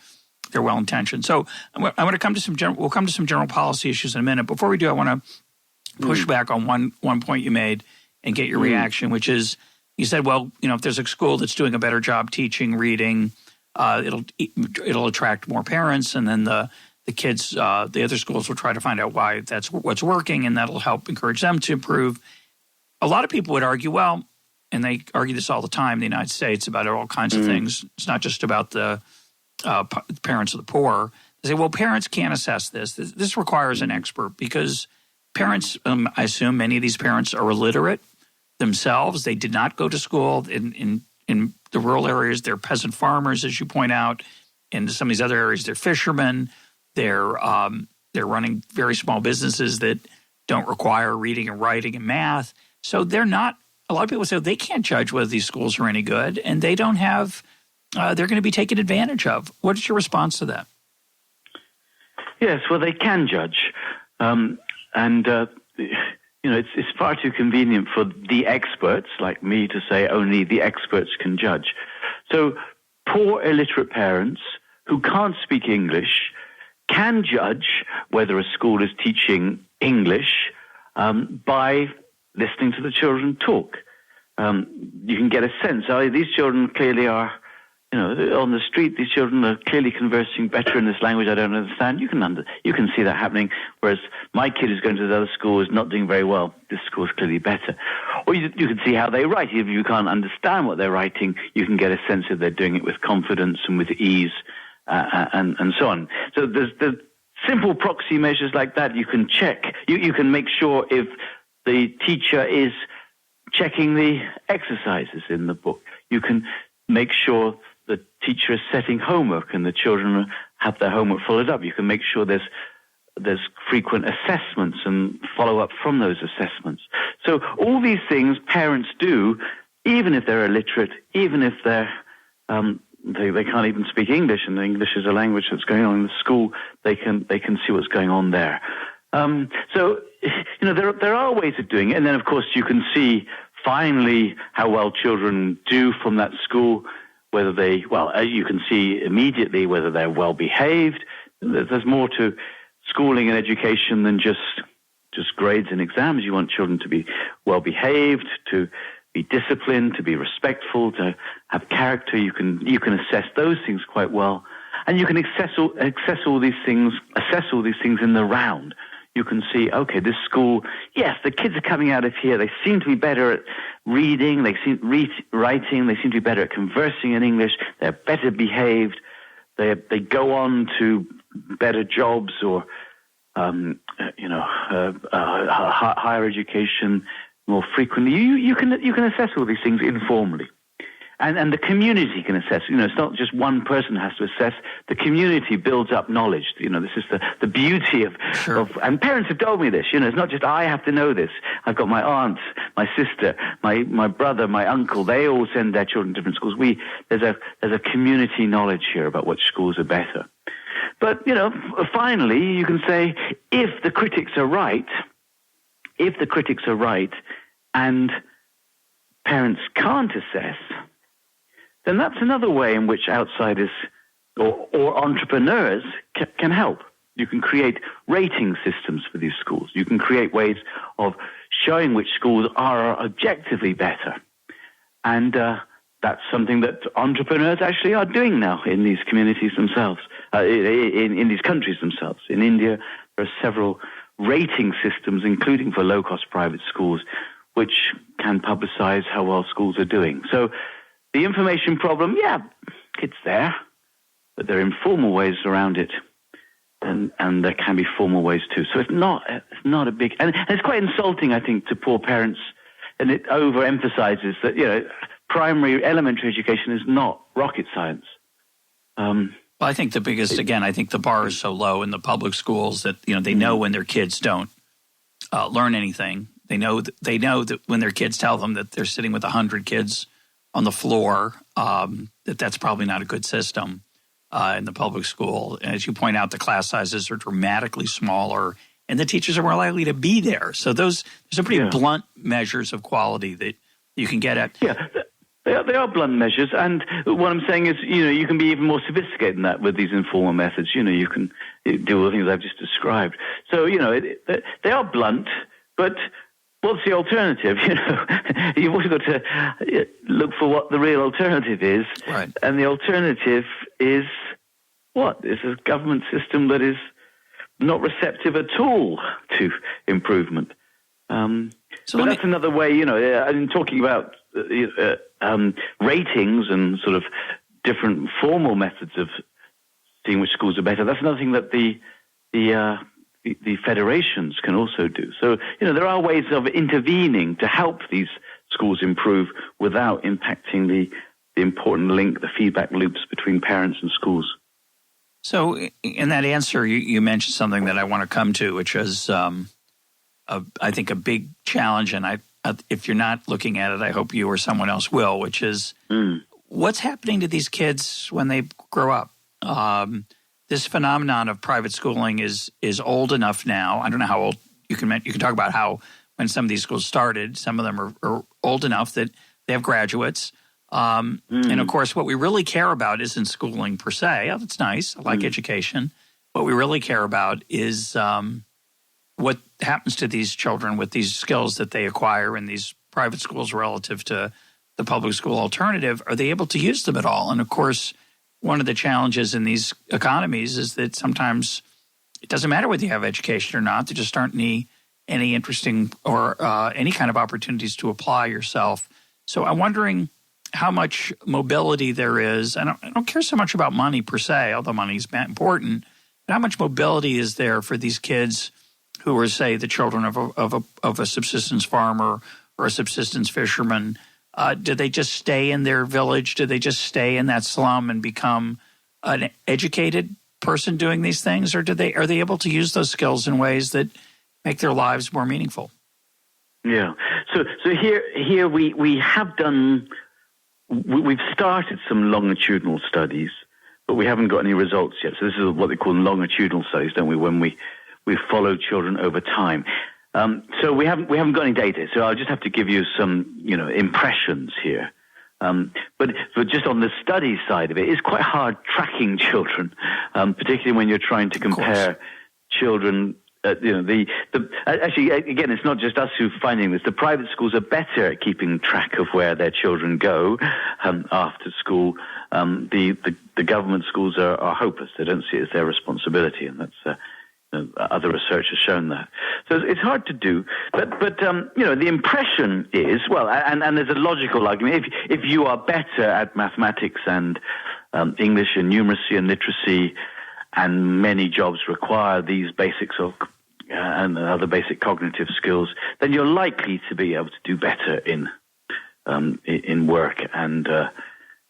well-intentioned. So we'll come to some general policy issues in a minute. Before we do, I want to push back on one point you made and get your reaction, which is you said, well, if there's a school that's doing a better job teaching reading, it'll attract more parents, and then the kids, the other schools will try to find out why that's what's working, and that'll help encourage them to improve. A lot of people would argue, well, and they argue this all the time in the United States about all kinds of things. It's not just about the parents of the poor. They say, well, parents can't assess this. This requires an expert because parents, I assume many of these parents are illiterate themselves. They did not go to school. In the rural areas, they're peasant farmers, as you point out. In some of these other areas, they're fishermen. They're running very small businesses that don't require reading and writing and math. So they're not – a lot of people say they can't judge whether these schools are any good, and they don't have they're going to be taken advantage of. What is your response to that? Yes, well, they can judge. It's far too convenient for the experts like me to say only the experts can judge. So poor illiterate parents who can't speak English can judge whether a school is teaching English by listening to the children talk. You can get a sense. These children clearly are, on the street, these children are clearly conversing better in this language I don't understand. You can see that happening, whereas my kid who's going to the other school is not doing very well. This school is clearly better. Or you can see how they write. If you can't understand what they're writing, you can get a sense if they're doing it with confidence and with ease and so on. So there's simple proxy measures like that you can check. You can make sure if the teacher is checking the exercises in the book. You can make sure the teacher is setting homework and the children have their homework followed up. You can make sure there's frequent assessments and follow-up from those assessments. So all these things parents do, even if they're illiterate, even if they're they can't even speak English, and English is a language that's going on in the school. They can see what's going on there. So there are ways of doing it, and then of course you can see finally how well children do from that school. Whether you can see immediately whether they're well behaved. There's more to schooling and education than just grades and exams. You want children to be well behaved, to be disciplined, to be respectful, to have character. You can assess those things quite well, and you can assess all these things in the round. You can see, okay, this school, yes, the kids are coming out of here. They seem to be better at reading. They seem writing. They seem to be better at conversing in English. They're better behaved. They go on to better jobs or higher education more frequently. You can assess all these things informally. And the community can assess. It's not just one person has to assess. The community builds up knowledge. This is the beauty of, sure. And parents have told me this. It's not just I have to know this. I've got my aunt, my sister, my brother, my uncle. They all send their children to different schools. There's a community knowledge here about which schools are better. But finally, you can say if the critics are right, and parents can't assess, then that's another way in which outsiders or entrepreneurs can help. You can create rating systems for these schools. You can create ways of showing which schools are objectively better. And that's something that entrepreneurs actually are doing now in these communities themselves, in these countries themselves. In India, there are several rating systems, including for low-cost private schools, which can publicize how well schools are doing. So the information problem, it's there, but there are informal ways around it, and there can be formal ways too. So it's not a big, and it's quite insulting, I think, to poor parents, and it overemphasizes that primary elementary education is not rocket science. Well, I think the biggest, again, I think the bar is so low in the public schools that they know when their kids don't learn anything. They know that when their kids tell them that they're sitting with 100 kids on the floor, that's probably not a good system in the public school. And as you point out, the class sizes are dramatically smaller, and the teachers are more likely to be there. So there's some pretty blunt measures of quality that you can get at. Yeah, they are blunt measures. And what I'm saying is, you can be even more sophisticated than that with these informal methods. You can do all the things I've just described. So, they are blunt, but what's the alternative? You've always got to look for what the real alternative is. Right. And the alternative is what? Is a government system that is not receptive at all to improvement. But that's another way, I'm talking about ratings and sort of different formal methods of seeing which schools are better. That's another thing that the federations can also do. So, there are ways of intervening to help these schools improve without impacting the important link, the feedback loops between parents and schools. So in that answer, you mentioned something that I want to come to, which is, I think, a big challenge. And if you're not looking at it, I hope you or someone else will, which is what's happening to these kids when they grow up? This phenomenon of private schooling is old enough now. I don't know how old you can talk about how when some of these schools started, some of them are old enough that they have graduates. And of course, what we really care about isn't schooling per se. Oh, that's nice. I like education. What we really care about is what happens to these children with these skills that they acquire in these private schools relative to the public school alternative. Are they able to use them at all? And of course, one of the challenges in these economies is that sometimes it doesn't matter whether you have education or not. There just aren't any interesting or any kind of opportunities to apply yourself. So I'm wondering how much mobility there is. I don't care so much about money per se, although money is important. But how much mobility is there for these kids who are, say, the children of a subsistence farmer or a subsistence fisherman? Do they just stay in their village? Do they just stay in that slum and become an educated person doing these things, or are they able to use those skills in ways that make their lives more meaningful? Yeah. So here we have done we've started some longitudinal studies, but we haven't got any results yet. So this is what they call longitudinal studies, don't we? When we follow children over time. So we haven't got any data. So I'll just have to give you some, impressions here. But just on the study side of it, it's quite hard tracking children, particularly when you're trying to compare children. Actually, again, it's not just us who are finding this. The private schools are better at keeping track of where their children go after school. The government schools are hopeless. They don't see it as their responsibility, and that's other research has shown that. So it's hard to do. But the impression is, well, and there's a logical argument. If you are better at mathematics and English and numeracy and literacy, and many jobs require these basics and other basic cognitive skills, then you're likely to be able to do better in work and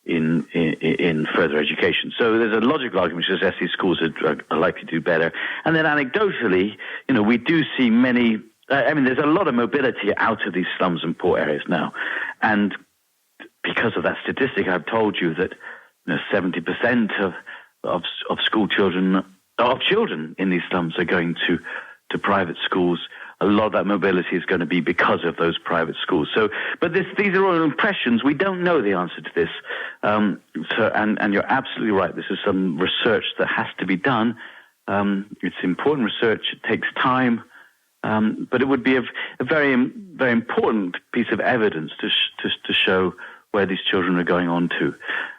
in further education. So there's a logical argument which says these schools are likely to do better. And then anecdotally, we do see many. There's a lot of mobility out of these slums and poor areas now, and because of that statistic, I've told you that 70% of school children, of children in these slums are going to private schools. A lot of that mobility is going to be because of those private schools. So, but these are all impressions. We don't know the answer to this. And you're absolutely right. This is some research that has to be done. It's important research. It takes time. But it would be a very, very important piece of evidence to show where these children are going on to.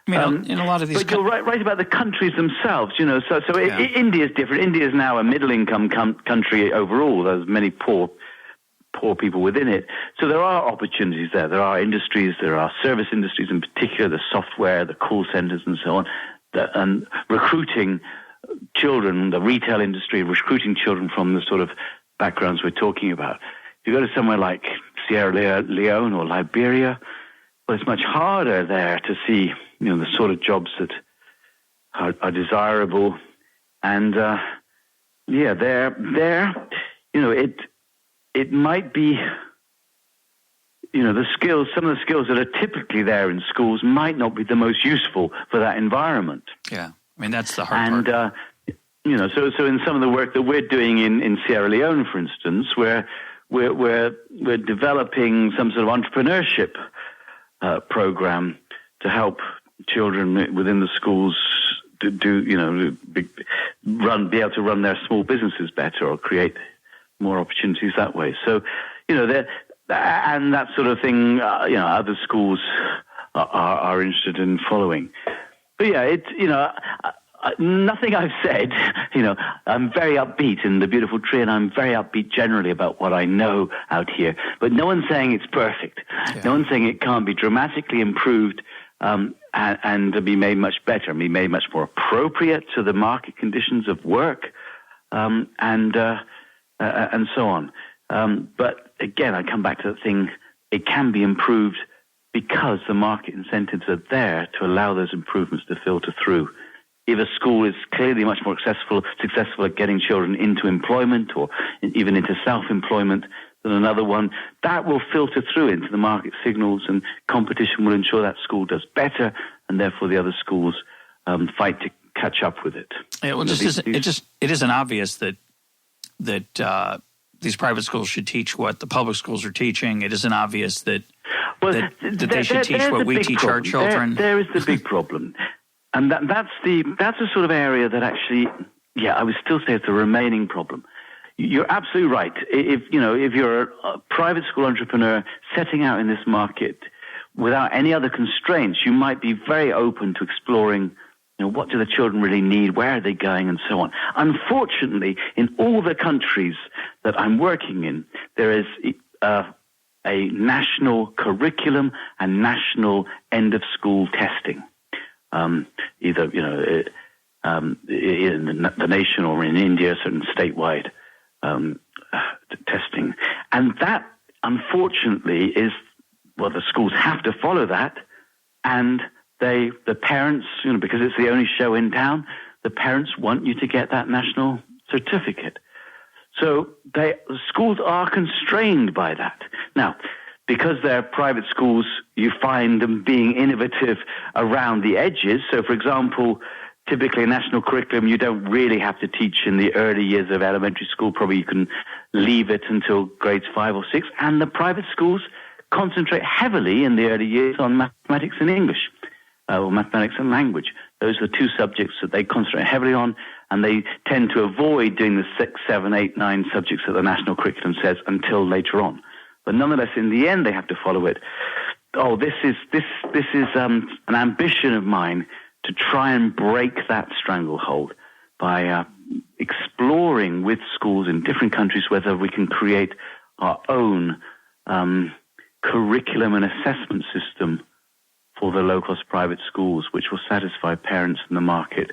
In a lot of these... But you're right about the countries themselves, So India is different. India is now a middle-income country overall. There's many poor people within it. So there are opportunities there. There are industries. There are service industries in particular, the software, the call centers and so on. And recruiting children, the retail industry, recruiting children from the sort of backgrounds we're talking about. If you go to somewhere like Sierra Leone or Liberia, well, it's much harder there to see, the sort of jobs that are desirable. And, it might be, the skills, some of the skills that are typically there in schools might not be the most useful for that environment. Yeah, that's the hard part. So in some of the work that we're doing in Sierra Leone, for instance, we're developing some sort of entrepreneurship program to help children within the schools be able to run their small businesses better or create more opportunities that way. So, and that sort of thing, other schools are interested in following. But yeah, nothing I've said, I'm very upbeat in the beautiful tree, and I'm very upbeat generally about what I know out here. But no one's saying it's perfect. Yeah. No one's saying it can't be dramatically improved and be made much better, and be made much more appropriate to the market conditions of work, and so on. But again, I come back to the thing, it can be improved because the market incentives are there to allow those improvements to filter through. If a school is clearly much more successful at getting children into employment or even into self-employment than another one, that will filter through into the market signals, and competition will ensure that school does better, and therefore the other schools fight to catch up with it. Yeah, well, it isn't obvious that these private schools should teach what the public schools are teaching. It isn't obvious that they should teach what we teach our children. There is the big problem. And that's a sort of area that actually, I would still say it's a remaining problem. You're absolutely right. If you're a private school entrepreneur setting out in this market without any other constraints, you might be very open to exploring, what do the children really need, where are they going, and so on. Unfortunately, in all the countries that I'm working in, there is a national curriculum and national end-of-school testing. Either in the nation or in India, certain statewide testing, and that unfortunately is the schools have to follow that, and the parents, because it's the only show in town, the parents want you to get that national certificate. So the schools are constrained by that. Now, because they're private schools, you find them being innovative around the edges. So, for example, typically a national curriculum you don't really have to teach in the early years of elementary school. Probably you can leave it until grades 5 or 6. And the private schools concentrate heavily in the early years on mathematics and English, or mathematics and language. Those are the two subjects that they concentrate heavily on, and they tend to avoid doing the 6, 7, 8, 9 subjects that the national curriculum says until later on. But nonetheless, in the end, they have to follow it. Oh, this is an ambition of mine to try and break that stranglehold by exploring with schools in different countries whether we can create our own curriculum and assessment system for the low-cost private schools, which will satisfy parents in the market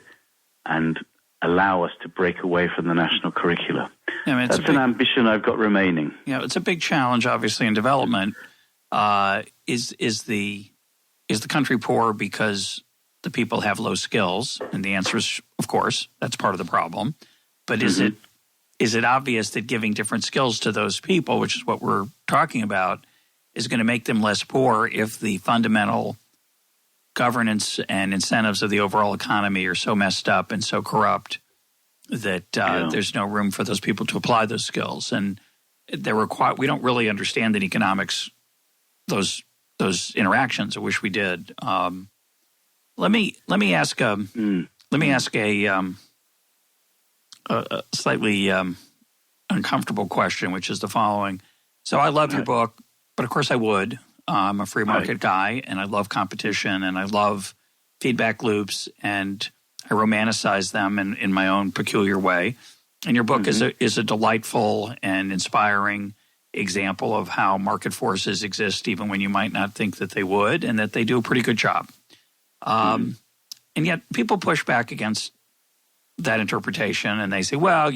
and allow us to break away from the national curricula. Yeah, I mean, that's an ambition I've got remaining. Yeah, it's a big challenge, obviously, in development. Is the country poor because the people have low skills? And the answer is, of course, that's part of the problem. But is it obvious that giving different skills to those people, which is what we're talking about, is going to make them less poor if the fundamental governance and incentives of the overall economy are so messed up and so corrupt that there's no room for those people to apply those skills? And we don't really understand in economics those interactions. I wish we did. Let me ask a slightly uncomfortable question, which is the following. So I love your book, but of course I would. I'm a free market guy, and I love competition, and I love feedback loops, and I romanticize them in my own peculiar way. And your book is a delightful and inspiring example of how market forces exist even when you might not think that they would, and that they do a pretty good job. And yet people push back against that interpretation, and they say, well,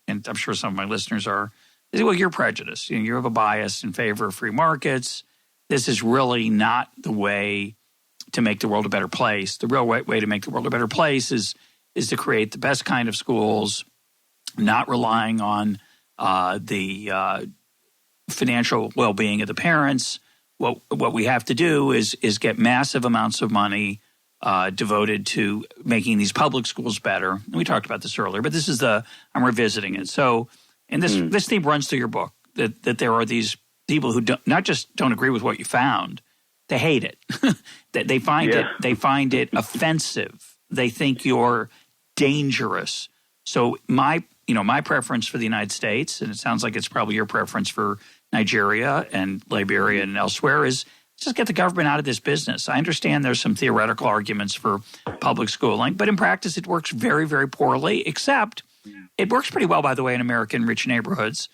and I'm sure some of my listeners are, they say, well, you're prejudiced. You have a bias in favor of free markets. This is really not the way to make the world a better place. The real way to make the world a better place is to create the best kind of schools, not relying on the financial well-being of the parents. What we have to do is get massive amounts of money devoted to making these public schools better. And we talked about this earlier, but I'm revisiting it. So, and this theme runs through your book, that there are these people who not just don't agree with what you found, they hate it. They find it offensive. They think you're dangerous. So my preference for the United States, and it sounds like it's probably your preference for Nigeria and Liberia and elsewhere, is just get the government out of this business. I understand there's some theoretical arguments for public schooling, but in practice it works very, very poorly, except it works pretty well, by the way, in American rich neighborhoods.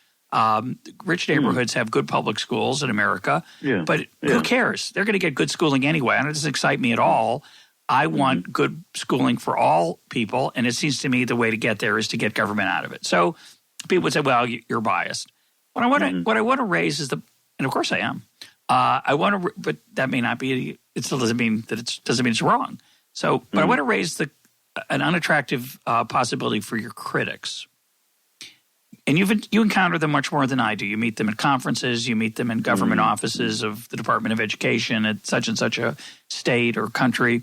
Rich neighborhoods have good public schools in America, but who cares? They're going to get good schooling anyway. And it doesn't excite me at all. I want good schooling for all people, and it seems to me the way to get there is to get government out of it. So people would say, well, you're biased. What I want to raise is and of course I am. But that may not be. It still doesn't mean it's wrong. So, but I want to raise an unattractive possibility for your critics. And you encounter them much more than I do. You meet them at conferences. You meet them in government offices of the Department of Education at such and such a state or country.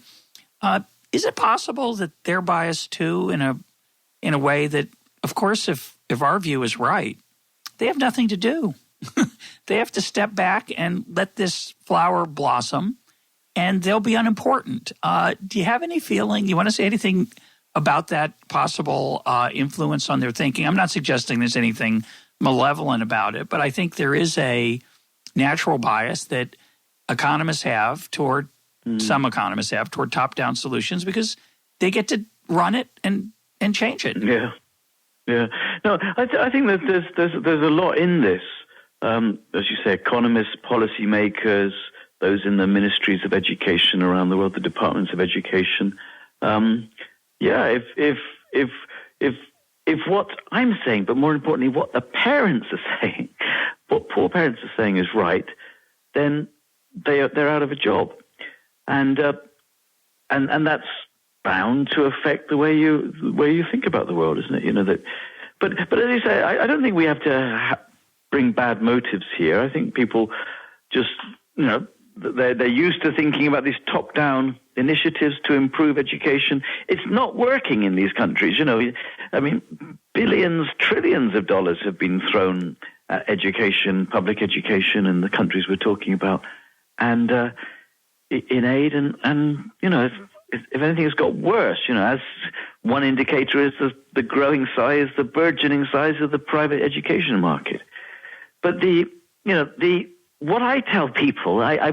Is it possible that they're biased too in a way that, of course, if our view is right, they have nothing to do. They have to step back and let this flower blossom, and they'll be unimportant. Do you have any feeling? You want to say anything about that possible influence on their thinking? I'm not suggesting there's anything malevolent about it, but I think there is a natural bias that economists have toward some economists have toward top-down solutions because they get to run it and change it. Yeah. No, I think that there's a lot in this. As you say, economists, policymakers, those in the ministries of education around the world, the departments of education. If what I'm saying, but more importantly, what the parents are saying, what poor parents are saying is right, then they're out of a job, and that's bound to affect the way you think about the world, isn't it? You know that. But as you say, I don't think we have to bring bad motives here. I think people just, they're used to thinking about these top-down initiatives to improve education. It's not working in these countries. I mean, billions, trillions of dollars have been thrown at education, public education, in the countries we're talking about, and in aid. And if anything has got worse, as one indicator is the growing size, the burgeoning size of the private education market. But what I tell people, I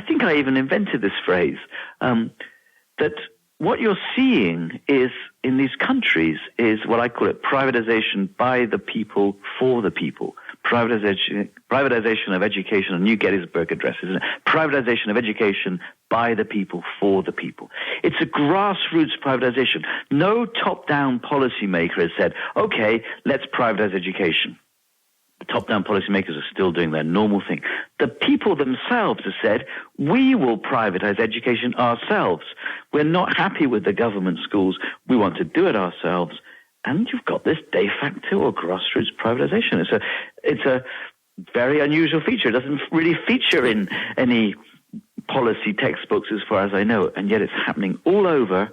think I even invented this phrase, that what you're seeing is in these countries is what I call it privatization by the people for the people. Privatization of education, a new Gettysburg Address, isn't it? Privatization of education by the people for the people. It's a grassroots privatization. No top-down policymaker has said, okay, let's privatize education. The top-down policymakers are still doing their normal thing. The people themselves have said, we will privatize education ourselves. We're not happy with the government schools. We want to do it ourselves. And you've got this de facto or grassroots privatization. It's a very unusual feature. It doesn't really feature in any policy textbooks as far as I know, and yet it's happening all over.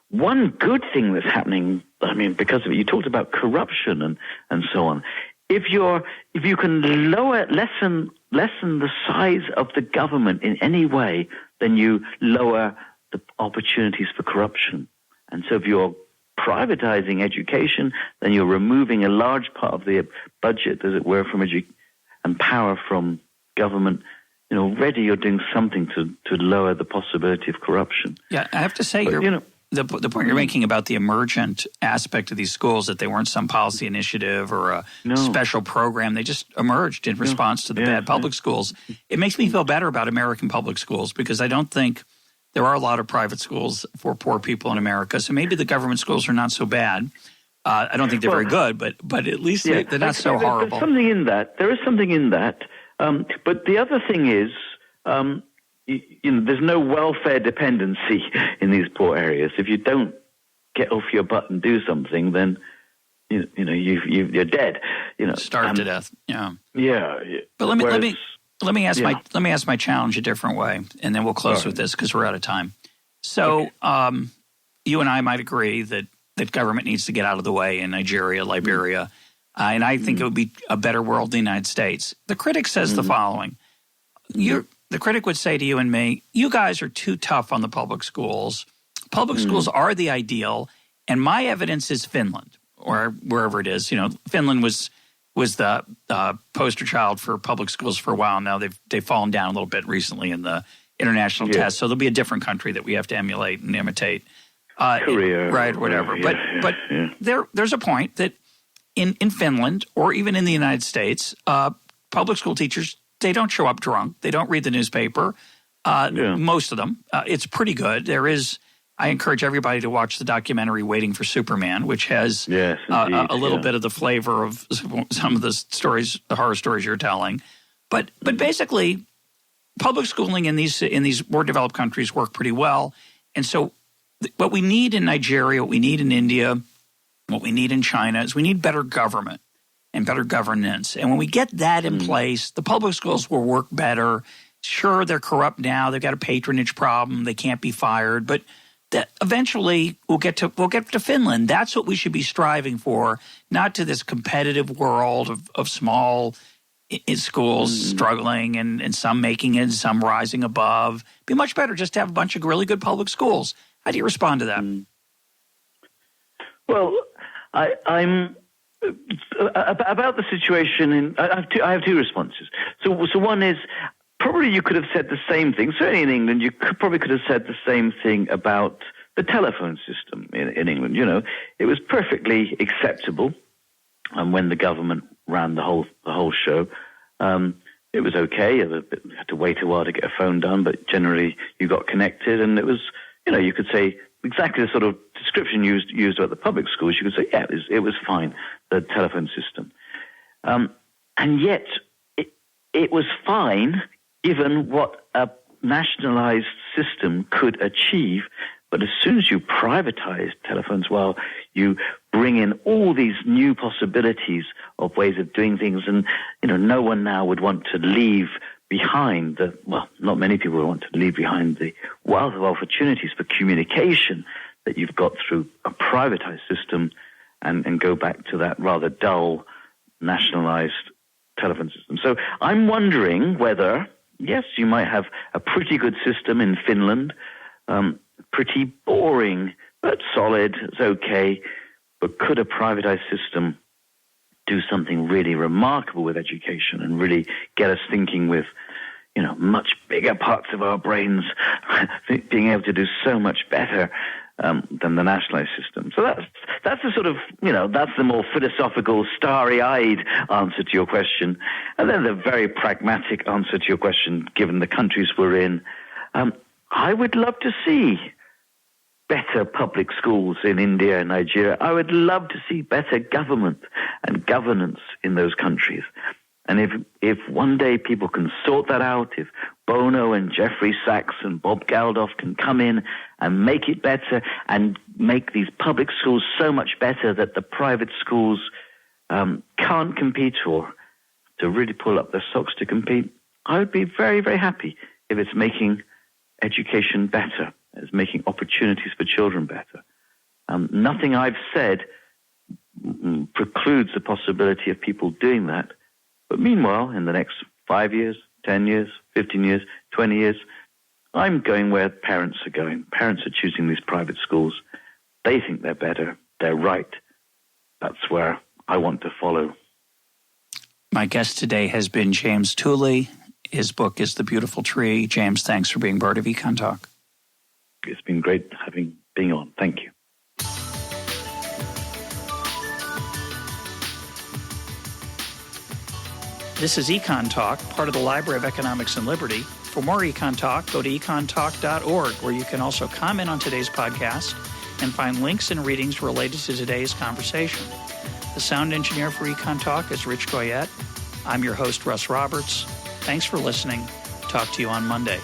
One good thing that's happening, I mean, because of it, you talked about corruption and so on. If you can lessen the size of the government in any way, then you lower the opportunities for corruption. And so if you're privatizing education, then you're removing a large part of the budget, as it were, from and power from government. Already you're doing something to lower the possibility of corruption. Yeah, I have to say, the point you're making about the emergent aspect of these schools, that they weren't some policy initiative or a special program. They just emerged in response to the bad public schools. It makes me feel better about American public schools, because I don't think there are a lot of private schools for poor people in America. So maybe the government schools are not so bad. I don't think they're very good, but at least they're not so horrible. There's something in that. There is something in that. But the other thing is, there's no welfare dependency in these poor areas. If you don't get off your butt and do something, then you're dead. Starved to death. Yeah. Yeah. But let me ask my challenge a different way, and then we'll close with this because we're out of time. So you and I might agree that government needs to get out of the way in Nigeria, Liberia, and I think it would be a better world than the United States. The critic says the following. The critic would say to you and me, you guys are too tough on the public schools. Public schools are the ideal, and my evidence is Finland, or wherever it is. Finland was the poster child for public schools for a while. Now they've fallen down a little bit recently in the international test, so there'll be a different country that we have to emulate and imitate. Korea. Right, whatever. But there's a point that in Finland, or even in the United States, public school teachers, they don't show up drunk. They don't read the newspaper. Most of them. It's pretty good. I encourage everybody to watch the documentary Waiting for Superman, which has a little bit of the flavor of some of the stories, the horror stories you're telling. But basically, public schooling in these more developed countries work pretty well. And so what we need in Nigeria, what we need in India, what we need in China is we need better government and better governance. And when we get that in place, the public schools will work better. Sure, they're corrupt now. They've got a patronage problem. They can't be fired. But eventually we'll get to Finland. That's what we should be striving for, not to this competitive world of small schools struggling and some making it and some rising above. It'd be much better just to have a bunch of really good public schools. How do you respond to that? Well, I'm about the situation. I have two responses. So one is, probably you could have said the same thing. Certainly in England, you probably could have said the same thing about the telephone system in England. It was perfectly acceptable, and when the government ran the whole show, it was okay. You had to wait a while to get a phone done, but generally you got connected, and it was, you could say exactly the sort of description used about the public schools. You could say, yeah, it was fine, the telephone system, and yet it was fine given what a nationalized system could achieve But as soon as you privatize telephones, well, you bring in all these new possibilities of ways of doing things. And, no one now would want to leave behind not many people would want to leave behind the wealth of opportunities for communication that you've got through a privatized system and go back to that rather dull nationalized telephone system. So I'm wondering whether, yes, you might have a pretty good system in Finland, pretty boring but solid, it's okay, but could a privatized system do something really remarkable with education and really get us thinking with, much bigger parts of our brains, being able to do so much better than the nationalized system. So that's the sort of, that's the more philosophical, starry-eyed answer to your question. And then the very pragmatic answer to your question, given the countries we're in, I would love to see better public schools in India and Nigeria. I would love to see better government and governance in those countries. And if one day people can sort that out, if Bono and Jeffrey Sachs and Bob Geldof can come in and make it better and make these public schools so much better that the private schools can't compete or to really pull up their socks to compete, I would be very, very happy if it's making education better. Is making opportunities for children better. Nothing I've said precludes the possibility of people doing that. But meanwhile, in the next 5 years, 10 years, 15 years, 20 years, I'm going where parents are going. Parents are choosing these private schools. They think they're better. They're right. That's where I want to follow. My guest today has been James Tooley. His book is The Beautiful Tree. James, thanks for being part of EconTalk. It's been great being on. Thank you. This is EconTalk, part of the Library of Economics and Liberty. For more EconTalk, go to econtalk.org, where you can also comment on today's podcast and find links and readings related to today's conversation. The sound engineer for EconTalk is Rich Goyette. I'm your host, Russ Roberts. Thanks for listening. Talk to you on Monday.